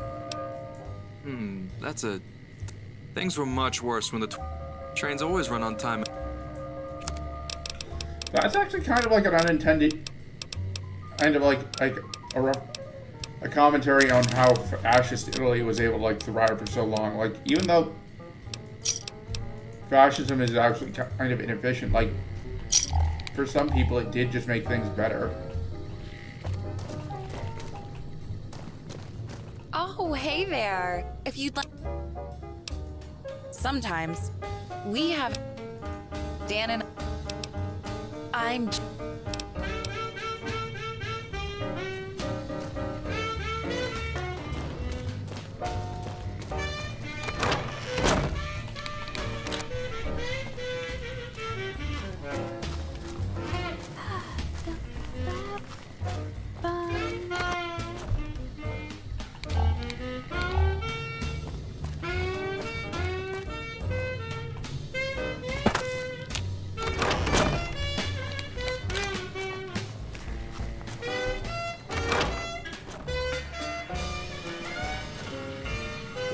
that's a... Things were much worse when the trains always run on time. That's actually kind of like an unintended... Kind of like a commentary on how fascist Italy was able to like thrive for so long. Like, even though fascism is actually kind of inefficient, like, for some people it did just make things better. Oh, hey there. If you'd like... Sometimes we have... Dan and... I'm...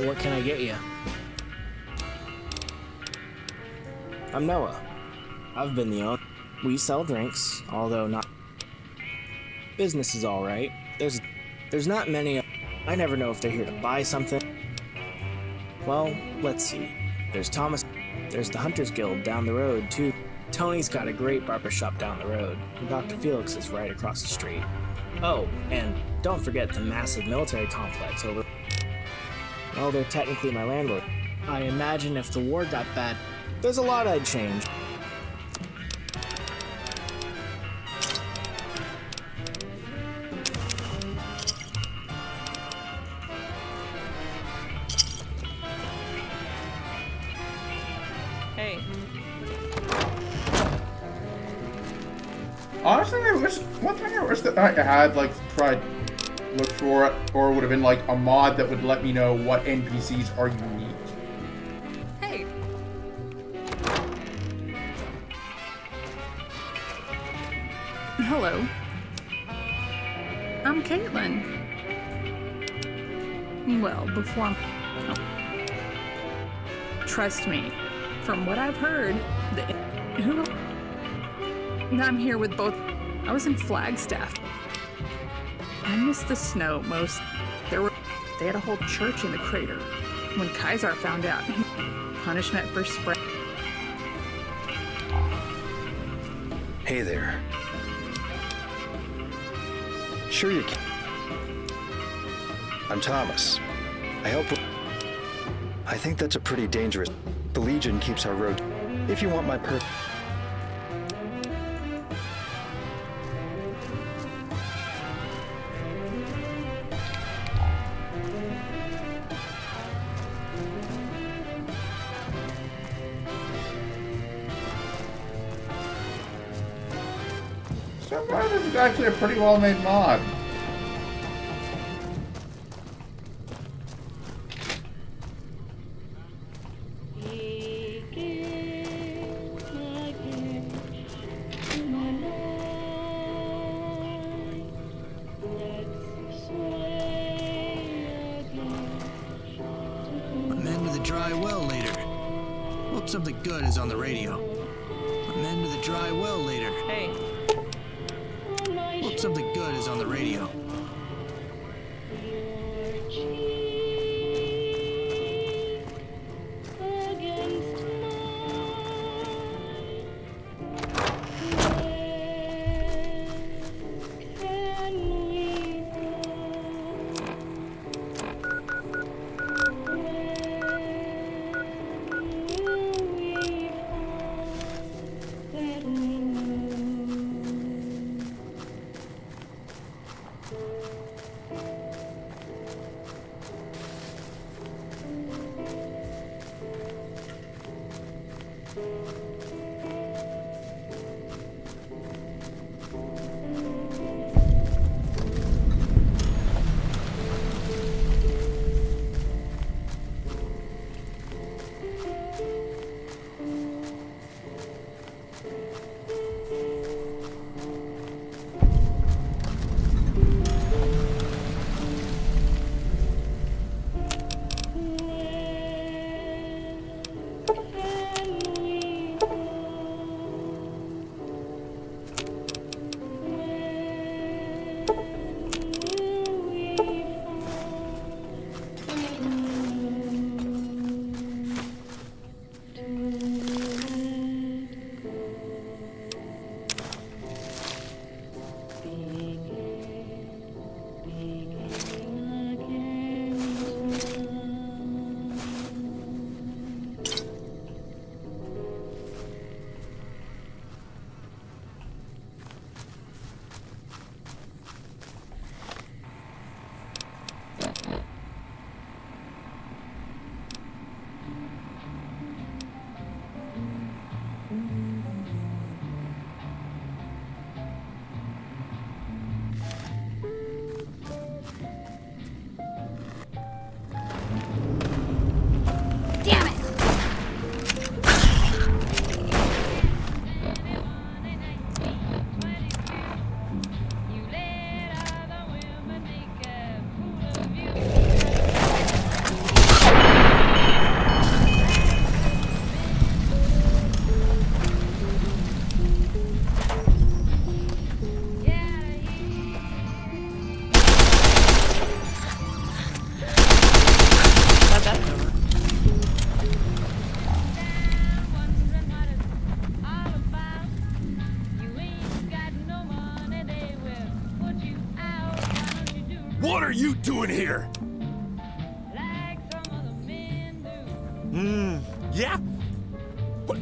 What can I get you? I'm Noah. I've been the owner. We sell drinks, although not... Business is alright. There's not many... I never know if they're here to buy something. Well, let's see. There's Thomas. There's the Hunters Guild down the road, too. Tony's got a great barbershop down the road, and Dr. Felix is right across the street. Oh, and don't forget the massive military complex over... Well, they're technically my landlord. I imagine if the war got bad, there's a lot I'd change. Hey. Honestly, one thing I wish that I had like tried look for it, or would have been like a mod that would let me know what NPCs are unique. Hey. Hello. I'm Caitlin. Well, before trust me, from what I've heard, I'm here with both. I was in Flagstaff. I missed the snow most. They had a whole church in the crater. When Kaiser found out, punishment for spread. Hey there. Sure you can. I'm Thomas. I think that's a pretty dangerous... The Legion keeps our road... If you want my So far, this is actually a pretty well-made mod. I'm into the dry well later. Hope something good is on the radio. I'm into the dry well later. Hey. Hope something good is on the radio. Yeah? What?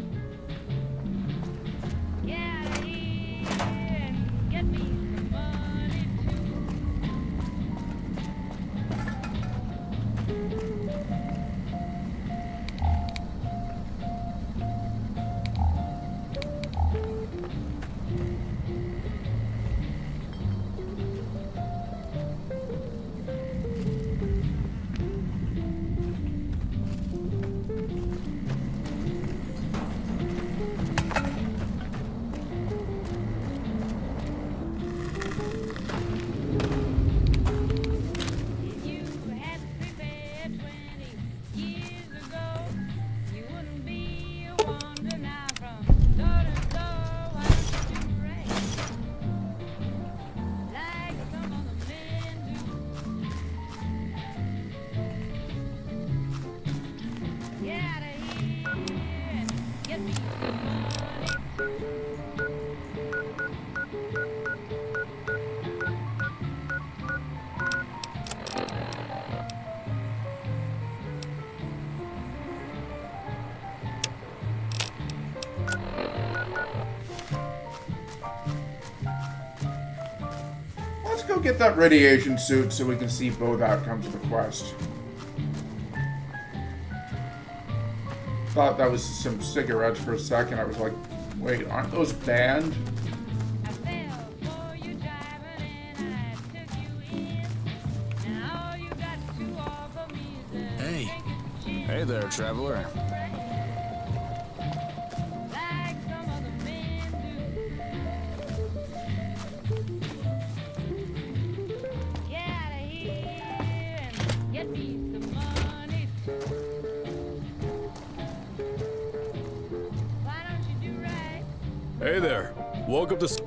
Let's go get that radiation suit so we can see both outcomes of the quest. Thought that was some cigarettes for a second. I was like, wait, aren't those banned? Hey. Hey there, traveler. Hey there. Welcome to...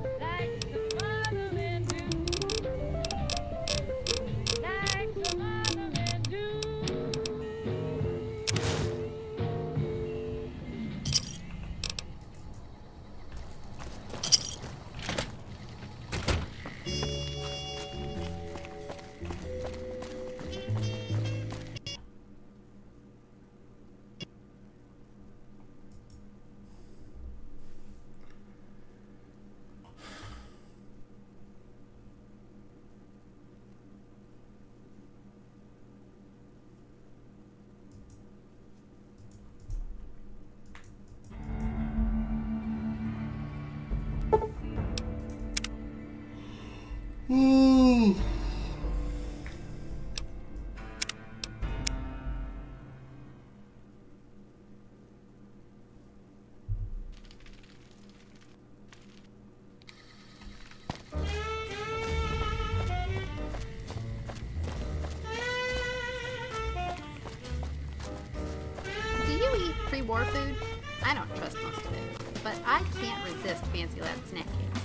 Do you eat pre-war food? I don't trust most of it, but I can't resist Fancy Lab snack cakes.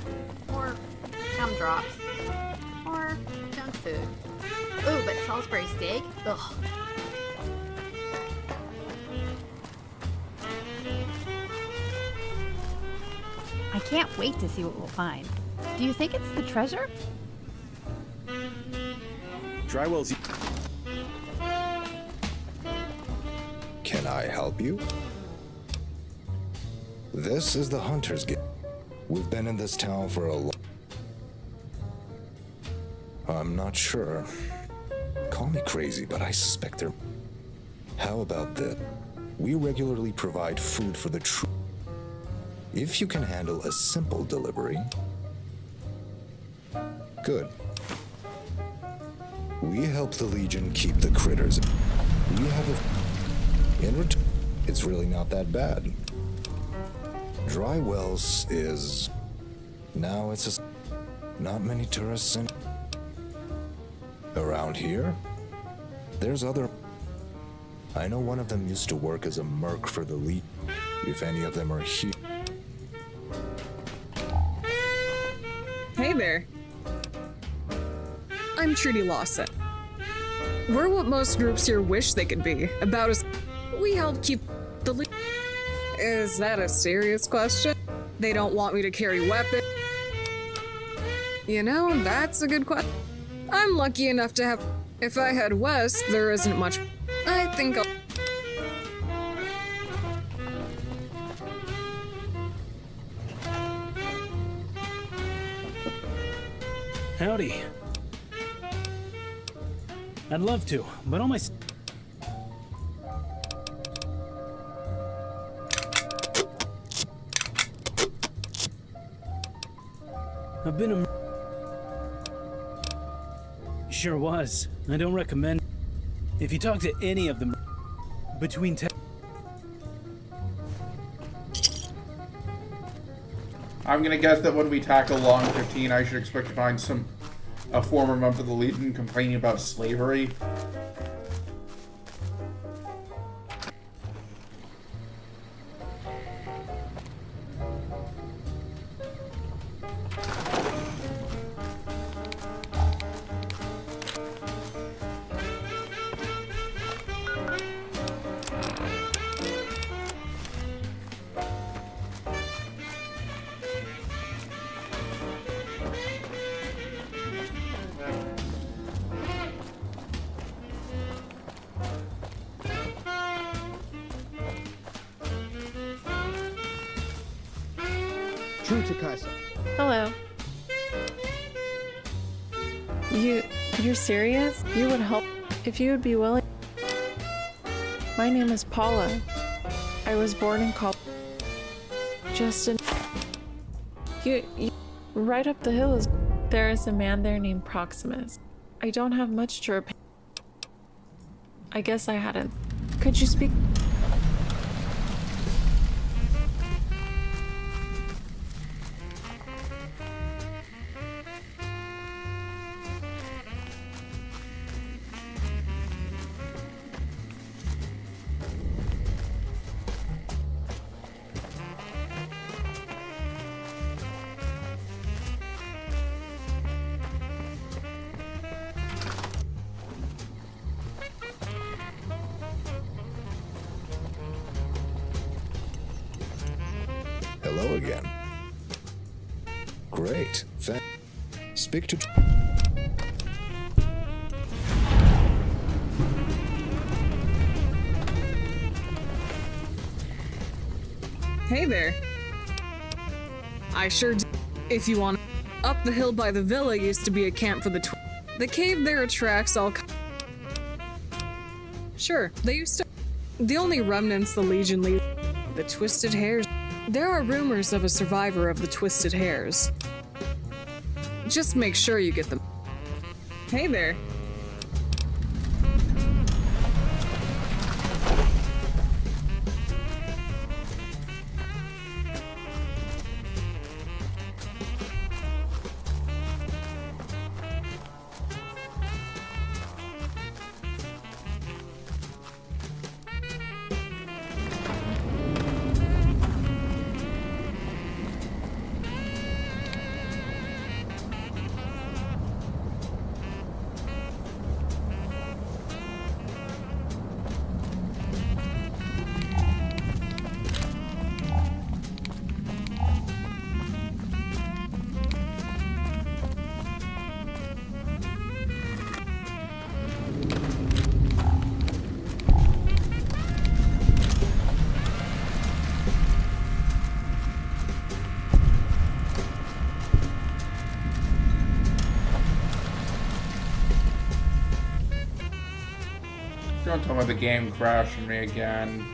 Or gumdrops. Or junk food. Ooh, but Salisbury steak? Ugh. I can't wait to see what we'll find. Do you think it's the treasure? Drywell's... Can I help you? This is the Hunter's Guild. We've been in this town for a long... I'm not sure. Call me crazy, but I suspect they're... How about this? We regularly provide food for the true... If you can handle a simple delivery... Good. We help the Legion keep the critters. We have a... In return, it's really not that bad. Dry Wells is... Now it's a... Not many tourists in... Around here? There's other... I know one of them used to work as a merc for the Legion. If any of them are here... Hey there. I'm Trudy Lawson. We're what most groups here wish they could be. About as... We help keep the... Is that a serious question? They don't want me to carry weapons? You know, that's a good question. I'm lucky enough to have... If I head west, there isn't much... I think I'll... Howdy. I'd love to, but all my... I've been a... Sure was. I don't recommend... If you talk to any of them between 10... I'm gonna guess that when we tackle Long 15, I should expect to find a former member of the Legion complaining about slavery. True to Kaiser. Hello. You're serious? You would help if you would be willing. My name is Paula. I was born in college. Justin. You right up the hill is there is a man there named Proximus. I don't have much to repay. I guess I hadn't. Could you speak? Hello again. Great. Speak to... Hey there. I sure do. If you want. Up the hill by the villa used to be a camp for the The cave there attracts all Sure, they used to. The only remnants the Legion leave. The Twisted Hares. There are rumors of a survivor of the Twisted Hares. Just make sure you get them. Hey there. Don't tell me the game crashed on me again.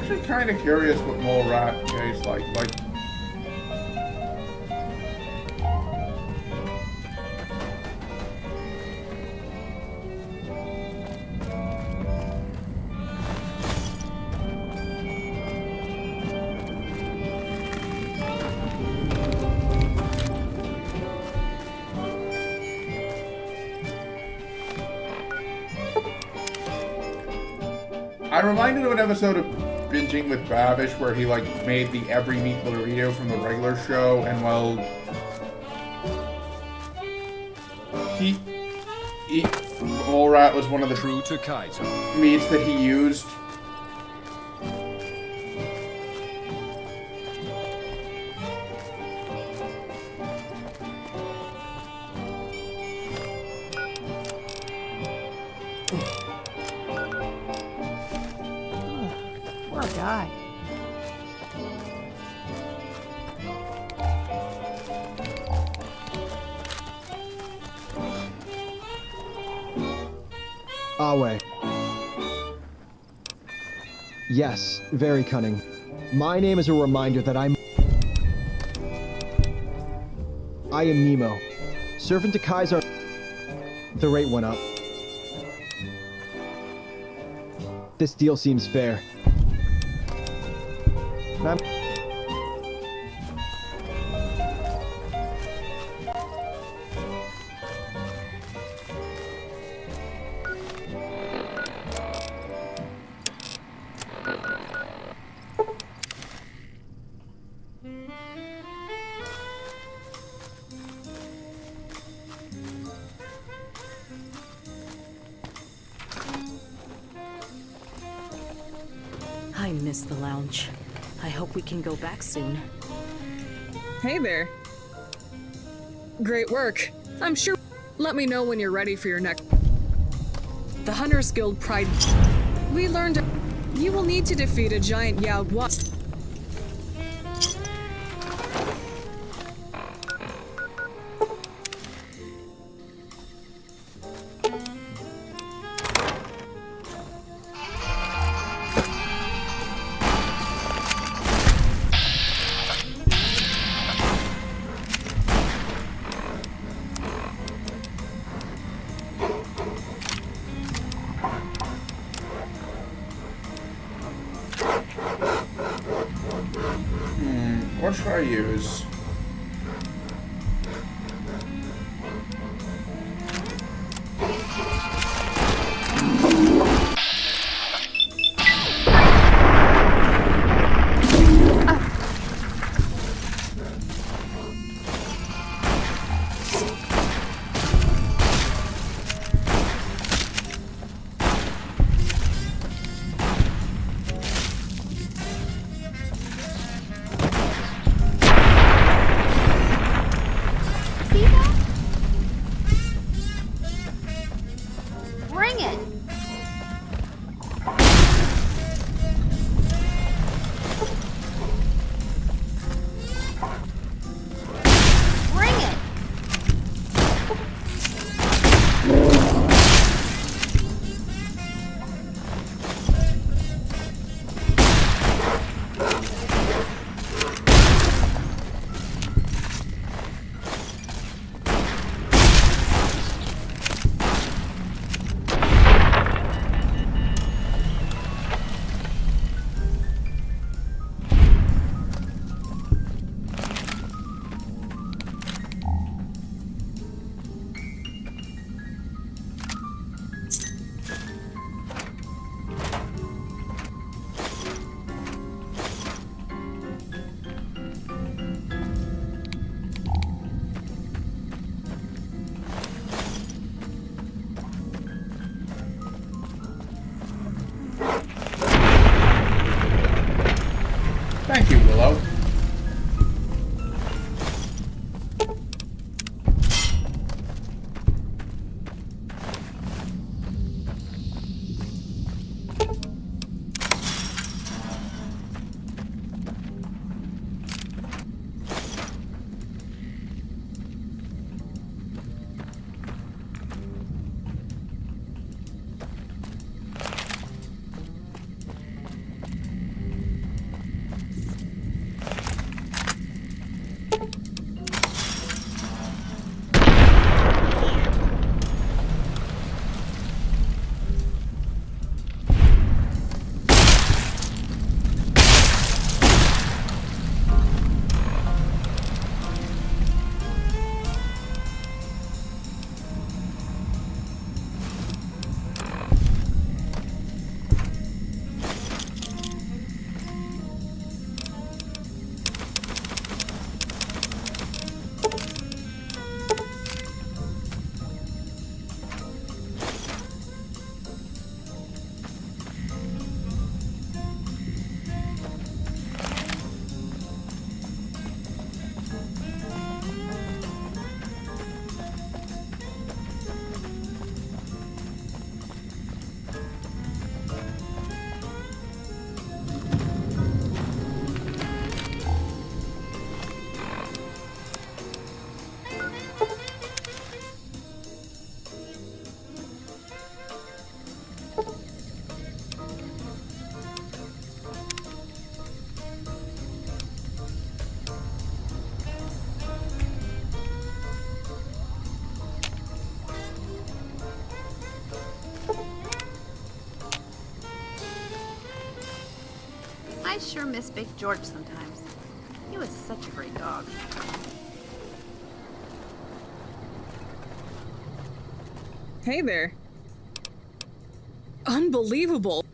actually kind of curious what Mole Rat tastes like. I'm reminded of an episode of Binging with Babish where he like made the every meat burrito from the regular show, and well, Mole Rat was one of the True to Kaiser meats that he used. Poor guy. Awe. Yes, very cunning. My name is a reminder that I am Nemo. Servant to Kaiser. The rate went up. This deal seems fair. I'm I miss the lounge. I hope we can go back soon. Hey there. Great work. I'm sure. Let me know when you're ready for your next. The Hunters Guild Pride. We learned you will need to defeat a giant Yaogwa. What should I use? I sure miss Big George sometimes. He was such a great dog. Hey there. Unbelievable.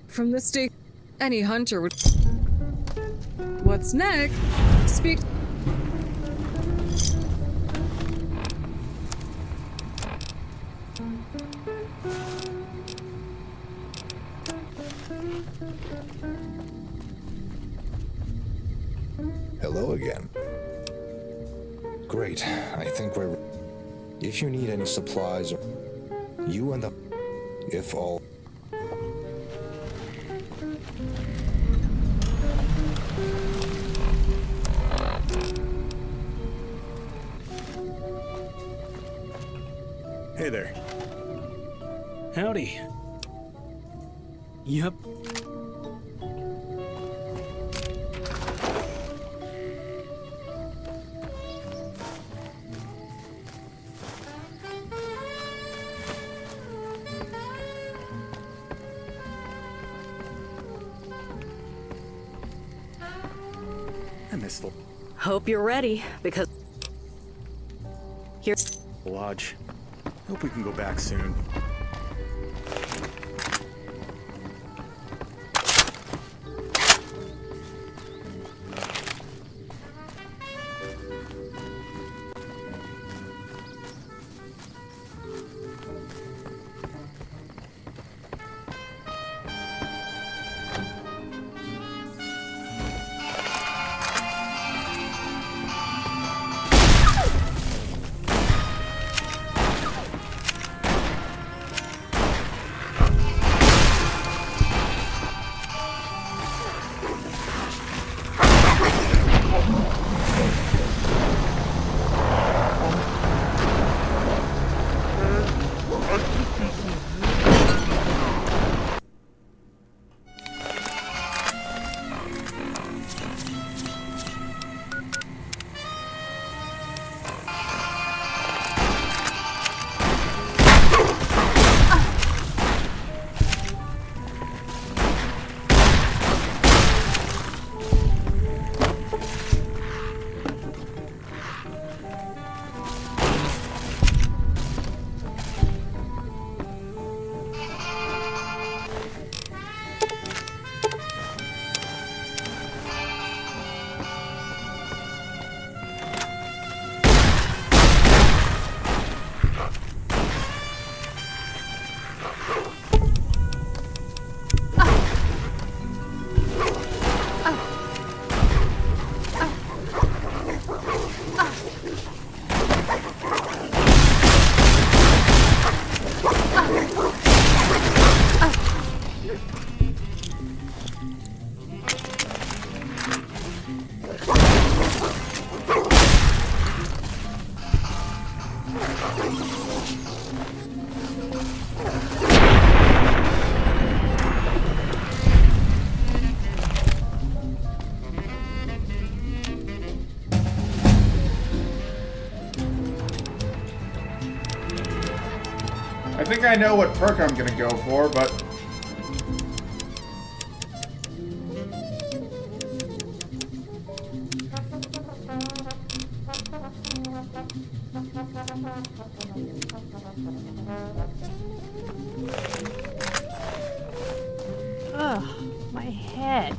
From this day, any hunter would... What's next? Speak... Hello again. Great, I think we're... If you need any supplies, you and the... If all... Hey there. Howdy. Yup. I missed the Hope you're ready, because... Here... lodge. Hope we can go back soon. I think I know what perk I'm gonna go for, but... Ugh, my head.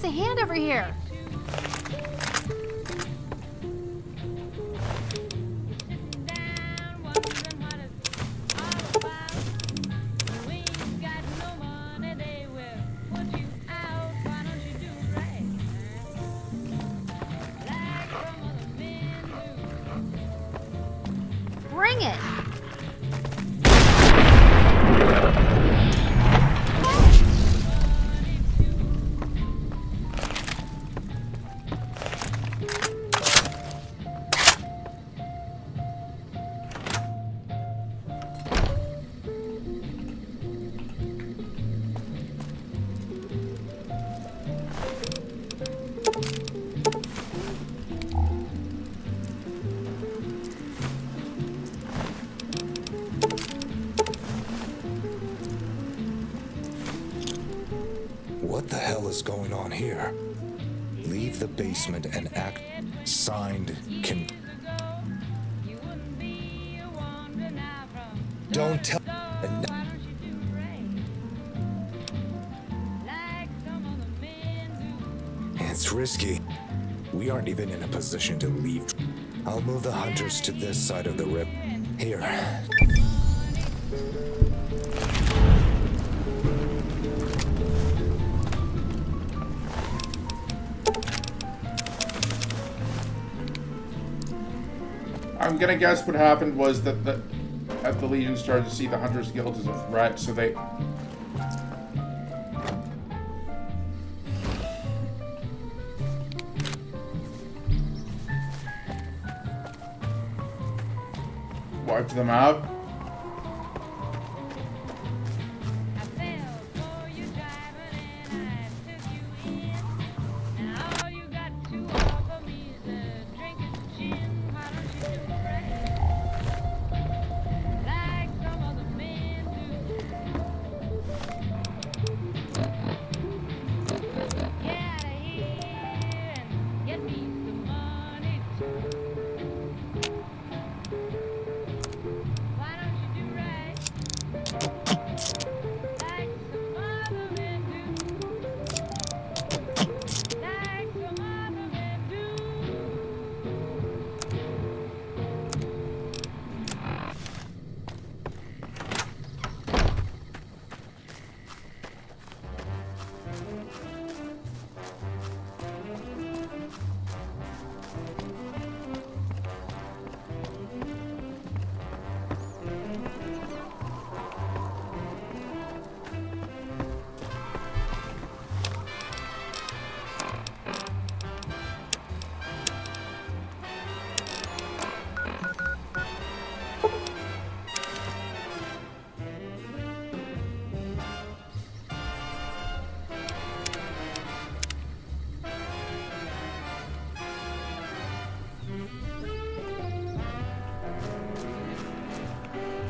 use a hand over here. Bring it. What the hell is going on here? Leave the basement and act. Signed, can. Don't tell. It's risky. We aren't even in a position to leave. I'll move the hunters to this side of the rip. Here. I'm gonna guess what happened was that the Legion started to see the Hunters Guild as a threat, so they... wiped them out.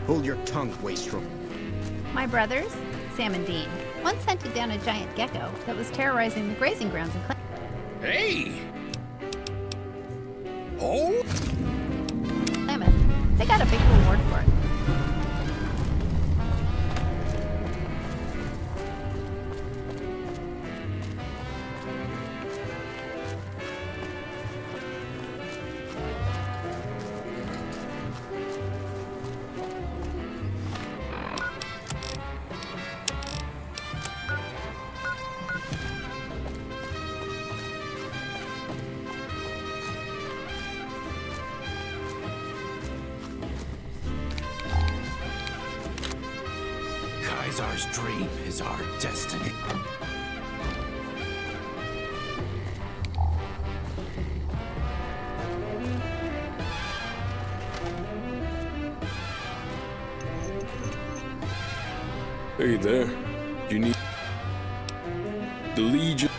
Hold your tongue, wastrel. My brothers, Sam and Dean, once hunted down a giant gecko that was terrorizing the grazing grounds in Hey! Oh? Klamath. They got a big reward for it. Kaisar's dream is our destiny. Hey there. You need the Legion.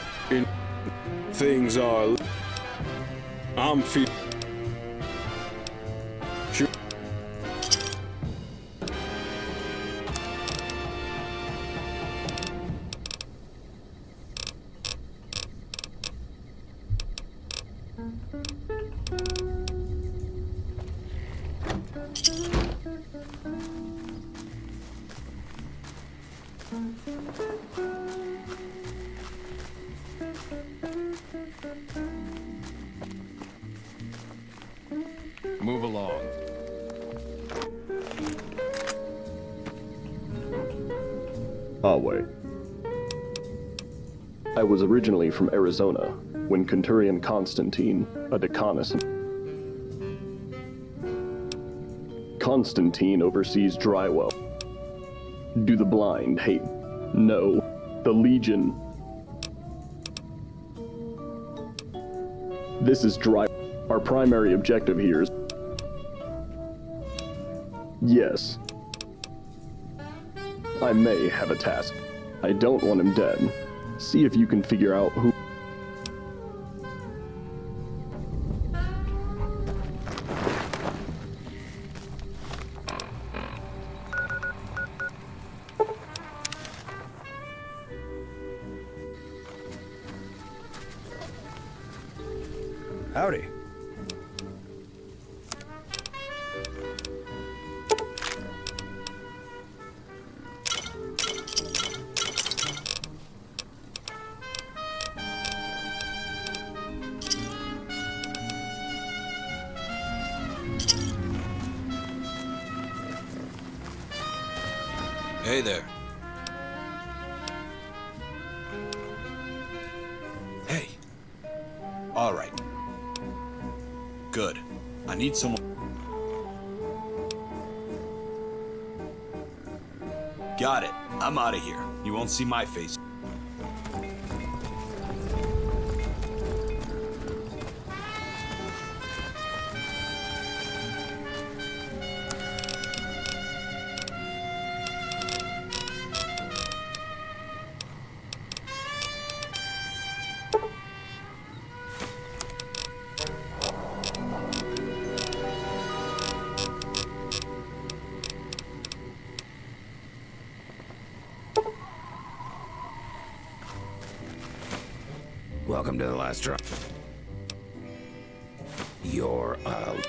Things are. I'm feeling. Sure. Move along. Wait. I was originally from Arizona, when Centurion Constantine, a decanus. Constantine oversees Drywell. Do the blind hate? No. The Legion. This is Dry. Our primary objective here is... Yes. I may have a task. I don't want him dead. See if you can figure out who... Howdy. Hey there. Hey. All right. Good. I need someone. Got it. I'm out of here. You won't see my face. Welcome to the last drop. You're out.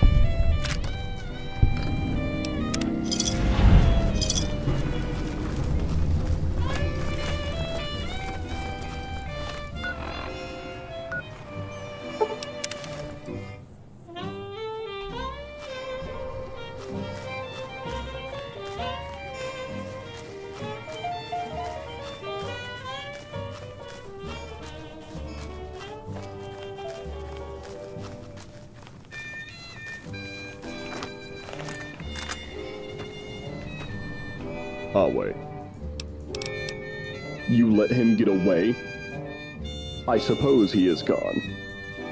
Wait. You let him get away? I suppose he is gone.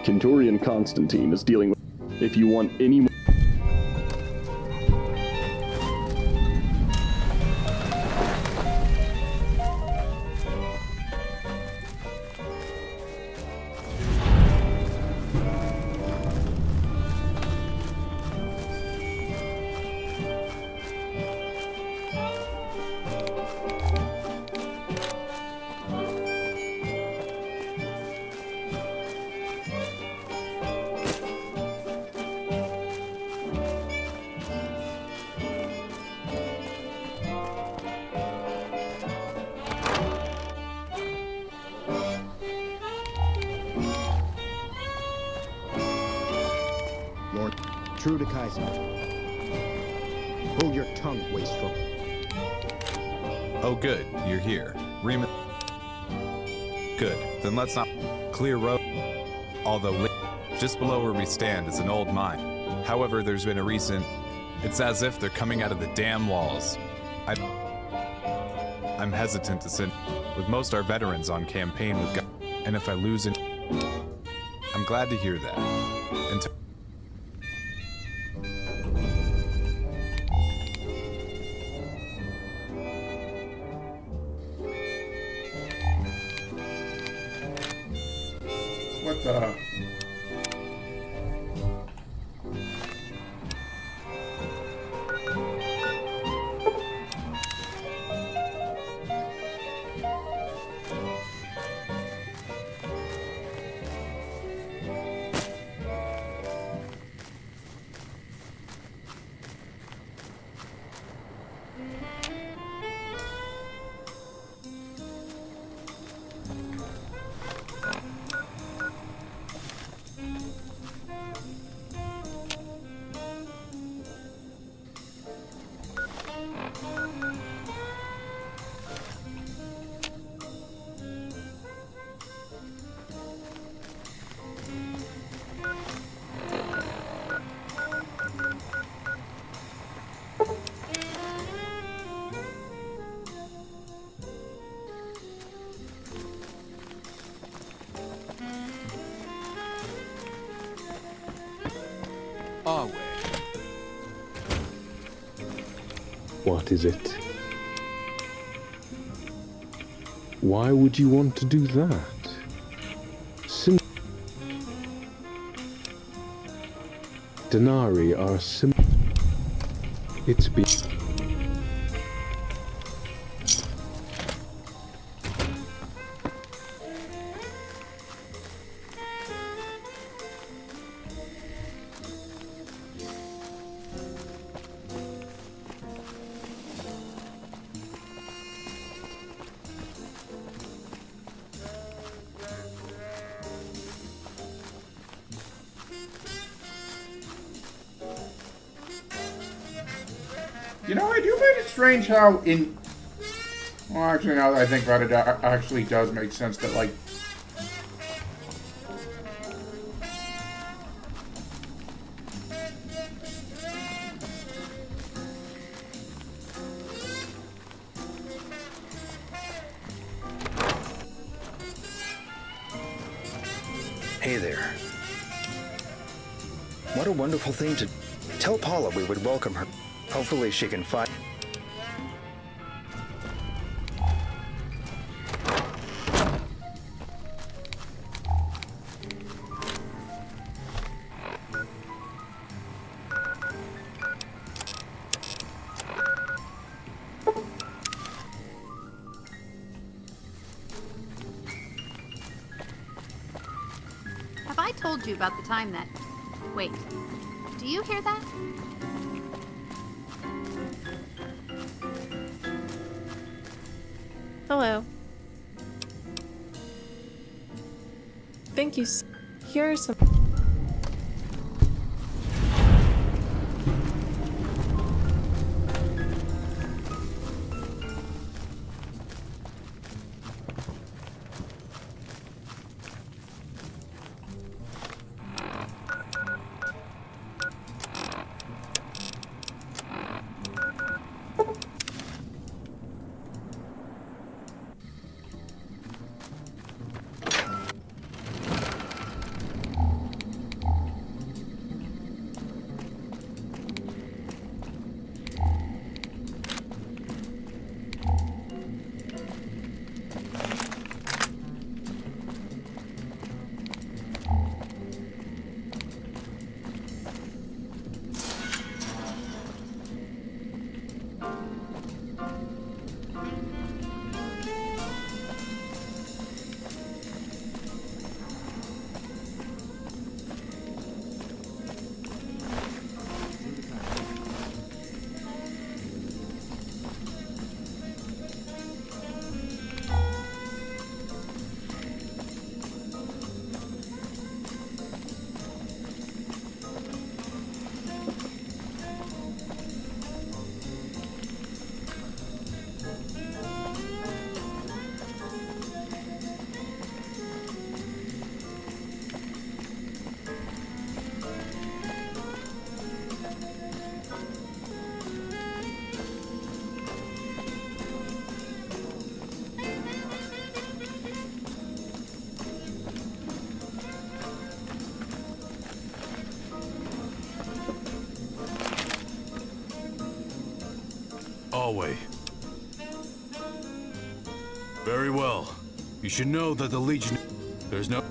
Centurion Constantine is dealing with... If you want any more... True to Kaiser. Hold your tongue, wastrel. Oh good, you're here. Rima... Good, then let's not... Clear road. Although just below where we stand is an old mine. However, there's been a recent... It's as if they're coming out of the damn walls. I'm hesitant to send... With most our veterans on campaign with God, and if I lose an... I'm glad to hear that. And What the... Our way. What is it? Why would you want to do that? Denari are simple. It's be. You know, I do find it strange how in... Well, actually, now that I think about it, it actually does make sense that, like... Hey there. What a wonderful thing to... Tell Paula we would welcome her. Hopefully she can find... Have I told you about the time that... Wait, do you hear that? Hello. Thank you. Here are some... Our way. Very well. You should know that the Legion... There's no...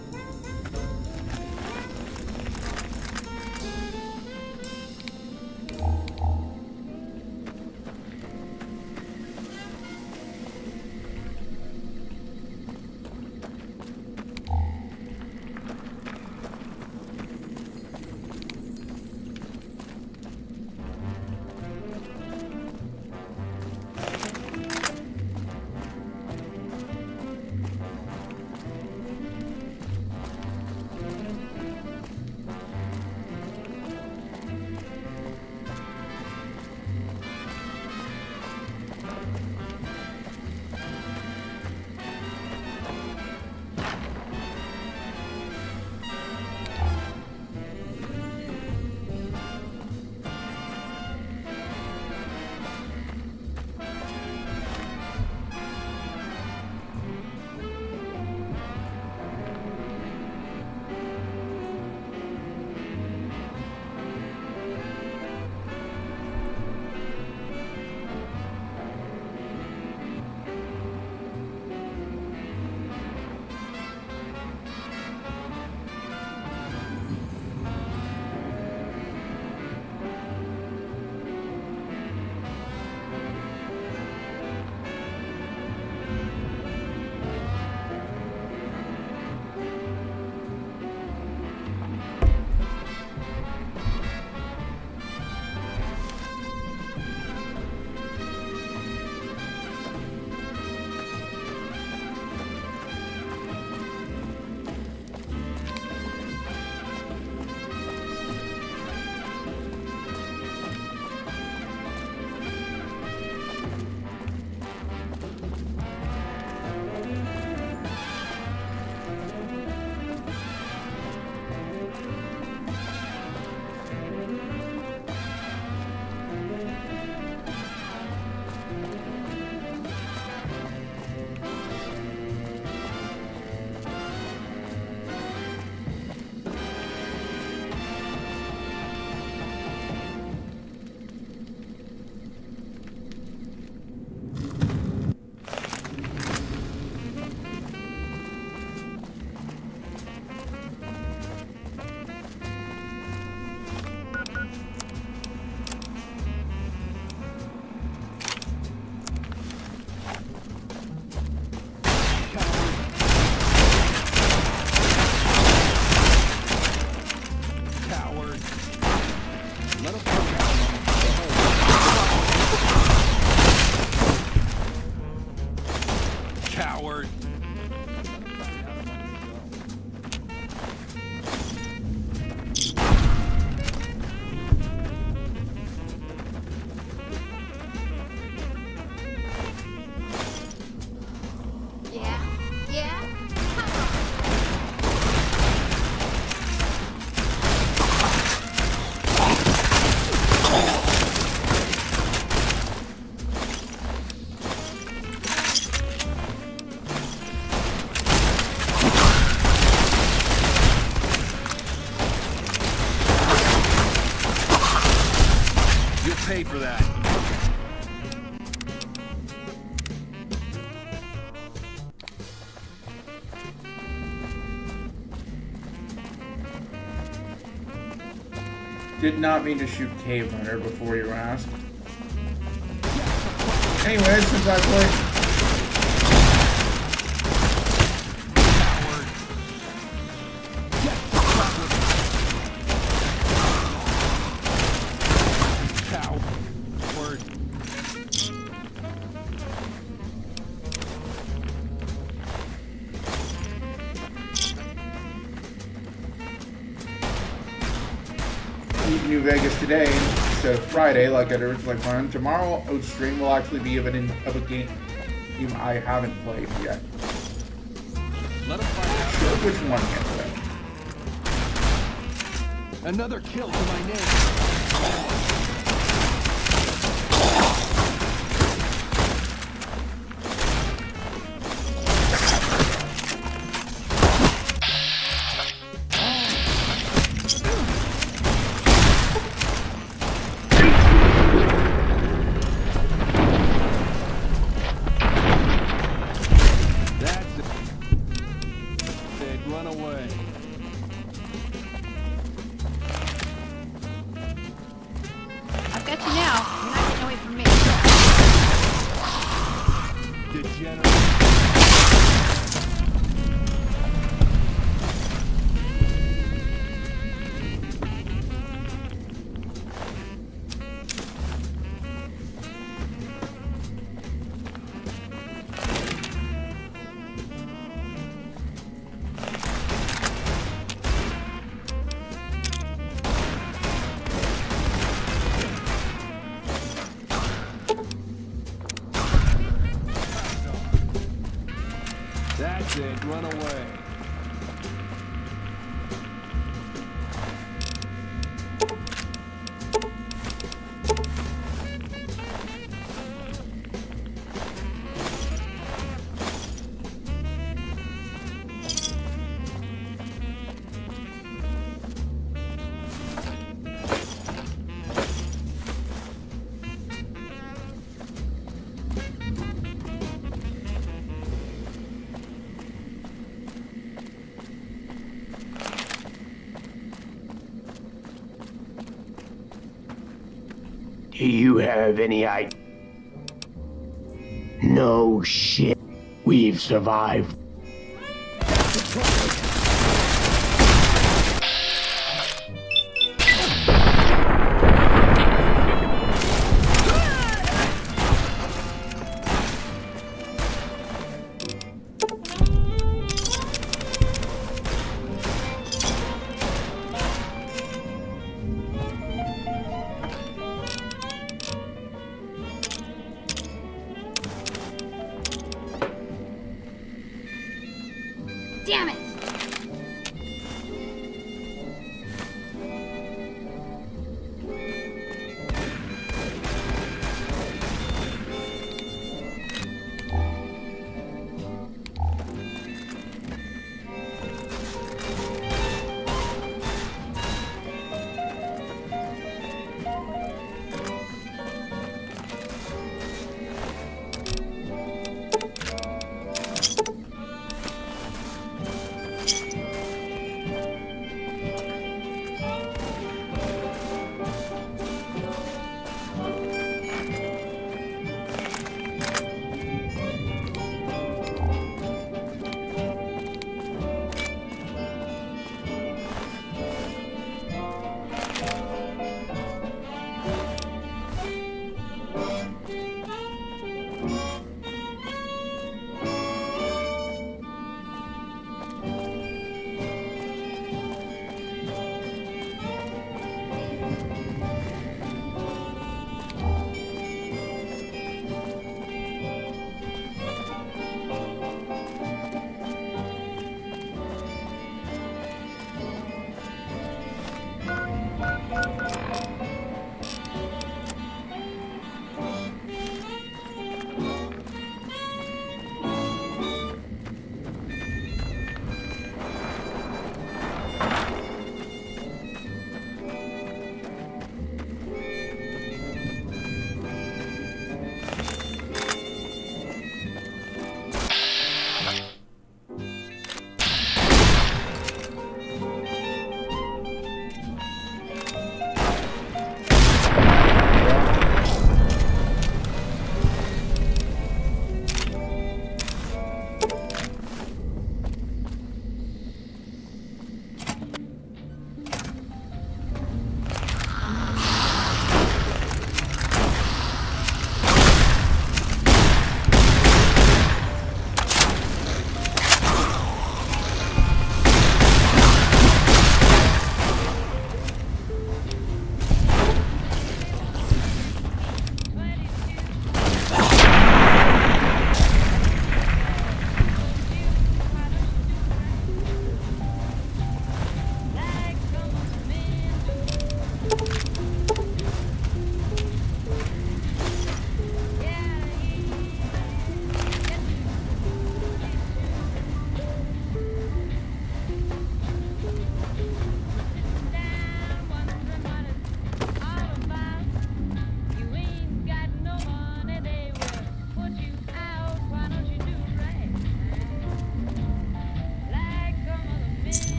You'll pay for that. Did not mean to shoot Cave Hunter before you asked. Anyways, since I played... New Vegas today instead of Friday, like I'd originally planned. Tomorrow, stream will actually be of a game I haven't played yet. Let him find out. Sure which one yet, though. Another kill to my name. That's it, run away. Do you have any idea? No shit. We've survived.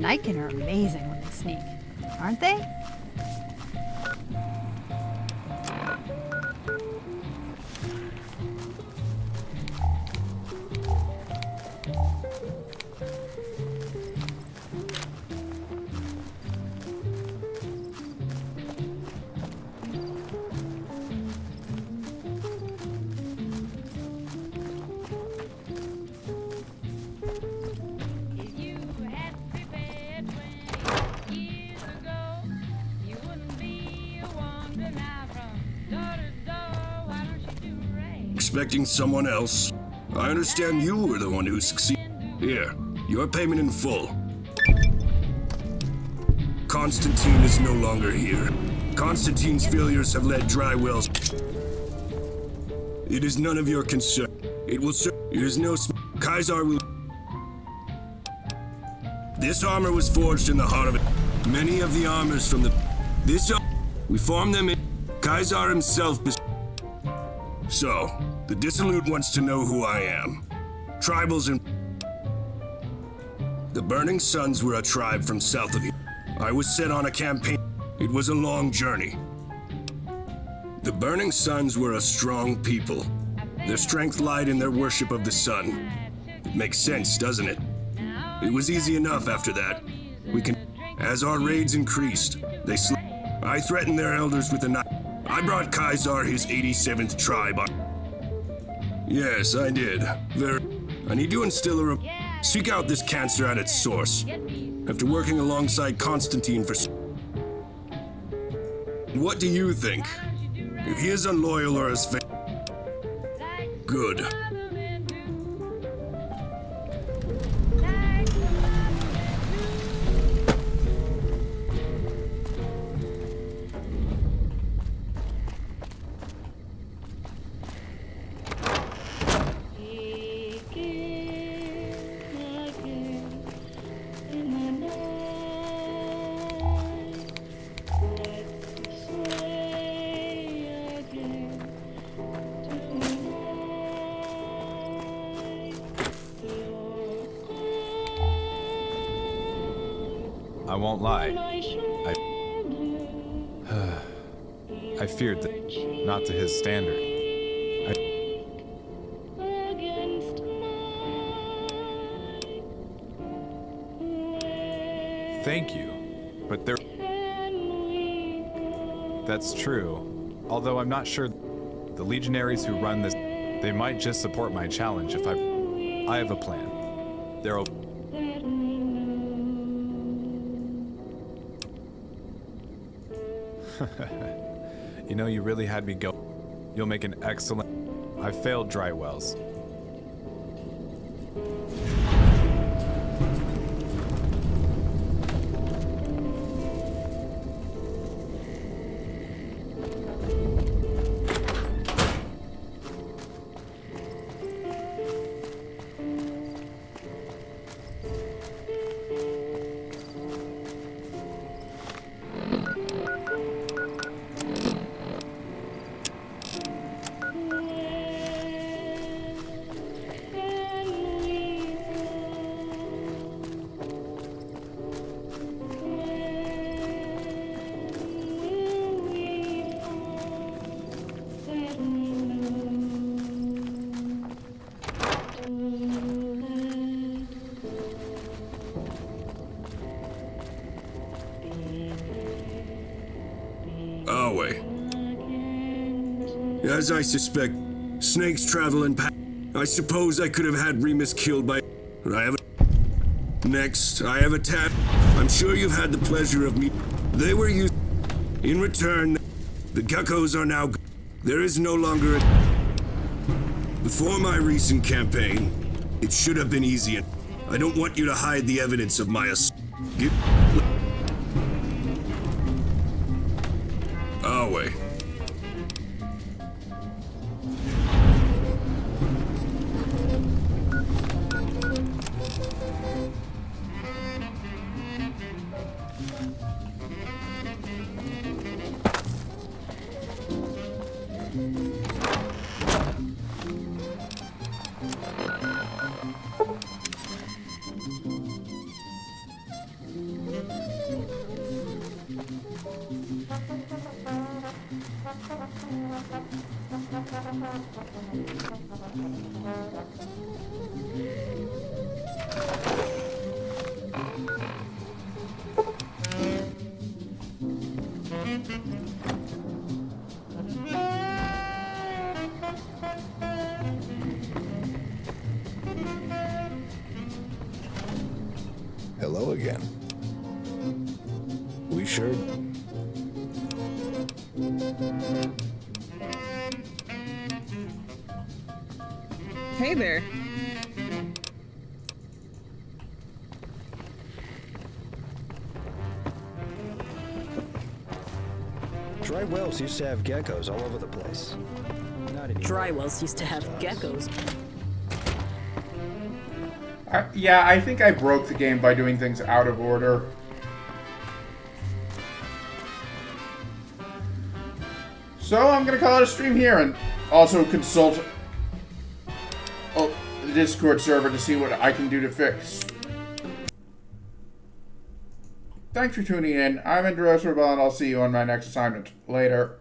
Nightkin are amazing when they sneak, aren't they? Expecting someone else? I understand you were the one who succeeded. Here, your payment in full. Constantine is no longer here. Constantine's failures have led dry wells. It is none of your concern. It will serve. It is no. Kaisar will. This armor was forged in the heart of it. Many of the armors from the. We formed them in. Kaisar himself. So, the Dissolute wants to know who I am. Tribals and. The Burning Suns were a tribe from south of here. I was sent on a campaign. It was a long journey. The Burning Suns were a strong people. Their strength lied in their worship of the sun. It makes sense, doesn't it? It was easy enough after that. We can. As our raids increased, they I threatened their elders with a knife. I brought Kaisar his 87th tribe. Yes, I did. I need to instill seek out this cancer at its source. After working alongside Constantine for. What do you think? If he is unloyal or as good. I won't lie. I feared that, not to his standard. Thank you, but there. That's true. Although I'm not sure the legionaries who run this, they might just support my challenge if I have a plan. They're You know, you really had me go. You'll make an excellent. I failed dry wells. As I suspect, snakes travel in I suppose I could have had Remus killed by. I have. Next, I have a tat. I'm sure you've had the pleasure of me. They were used. In return, the geckos are now. There is no longer a. Before my recent campaign, it should have been easy. I don't want you to hide the evidence of my Away. Hello again. We sure... Hey there. Dry wells used to have geckos all over the place. Not anymore. Dry wells used to have geckos. Yeah, I think I broke the game by doing things out of order. So I'm gonna call it a stream here and also consult the Discord server to see what I can do to fix. Thanks for tuning in. I'm Andreas Rebel, and I'll see you on my next assignment. Later.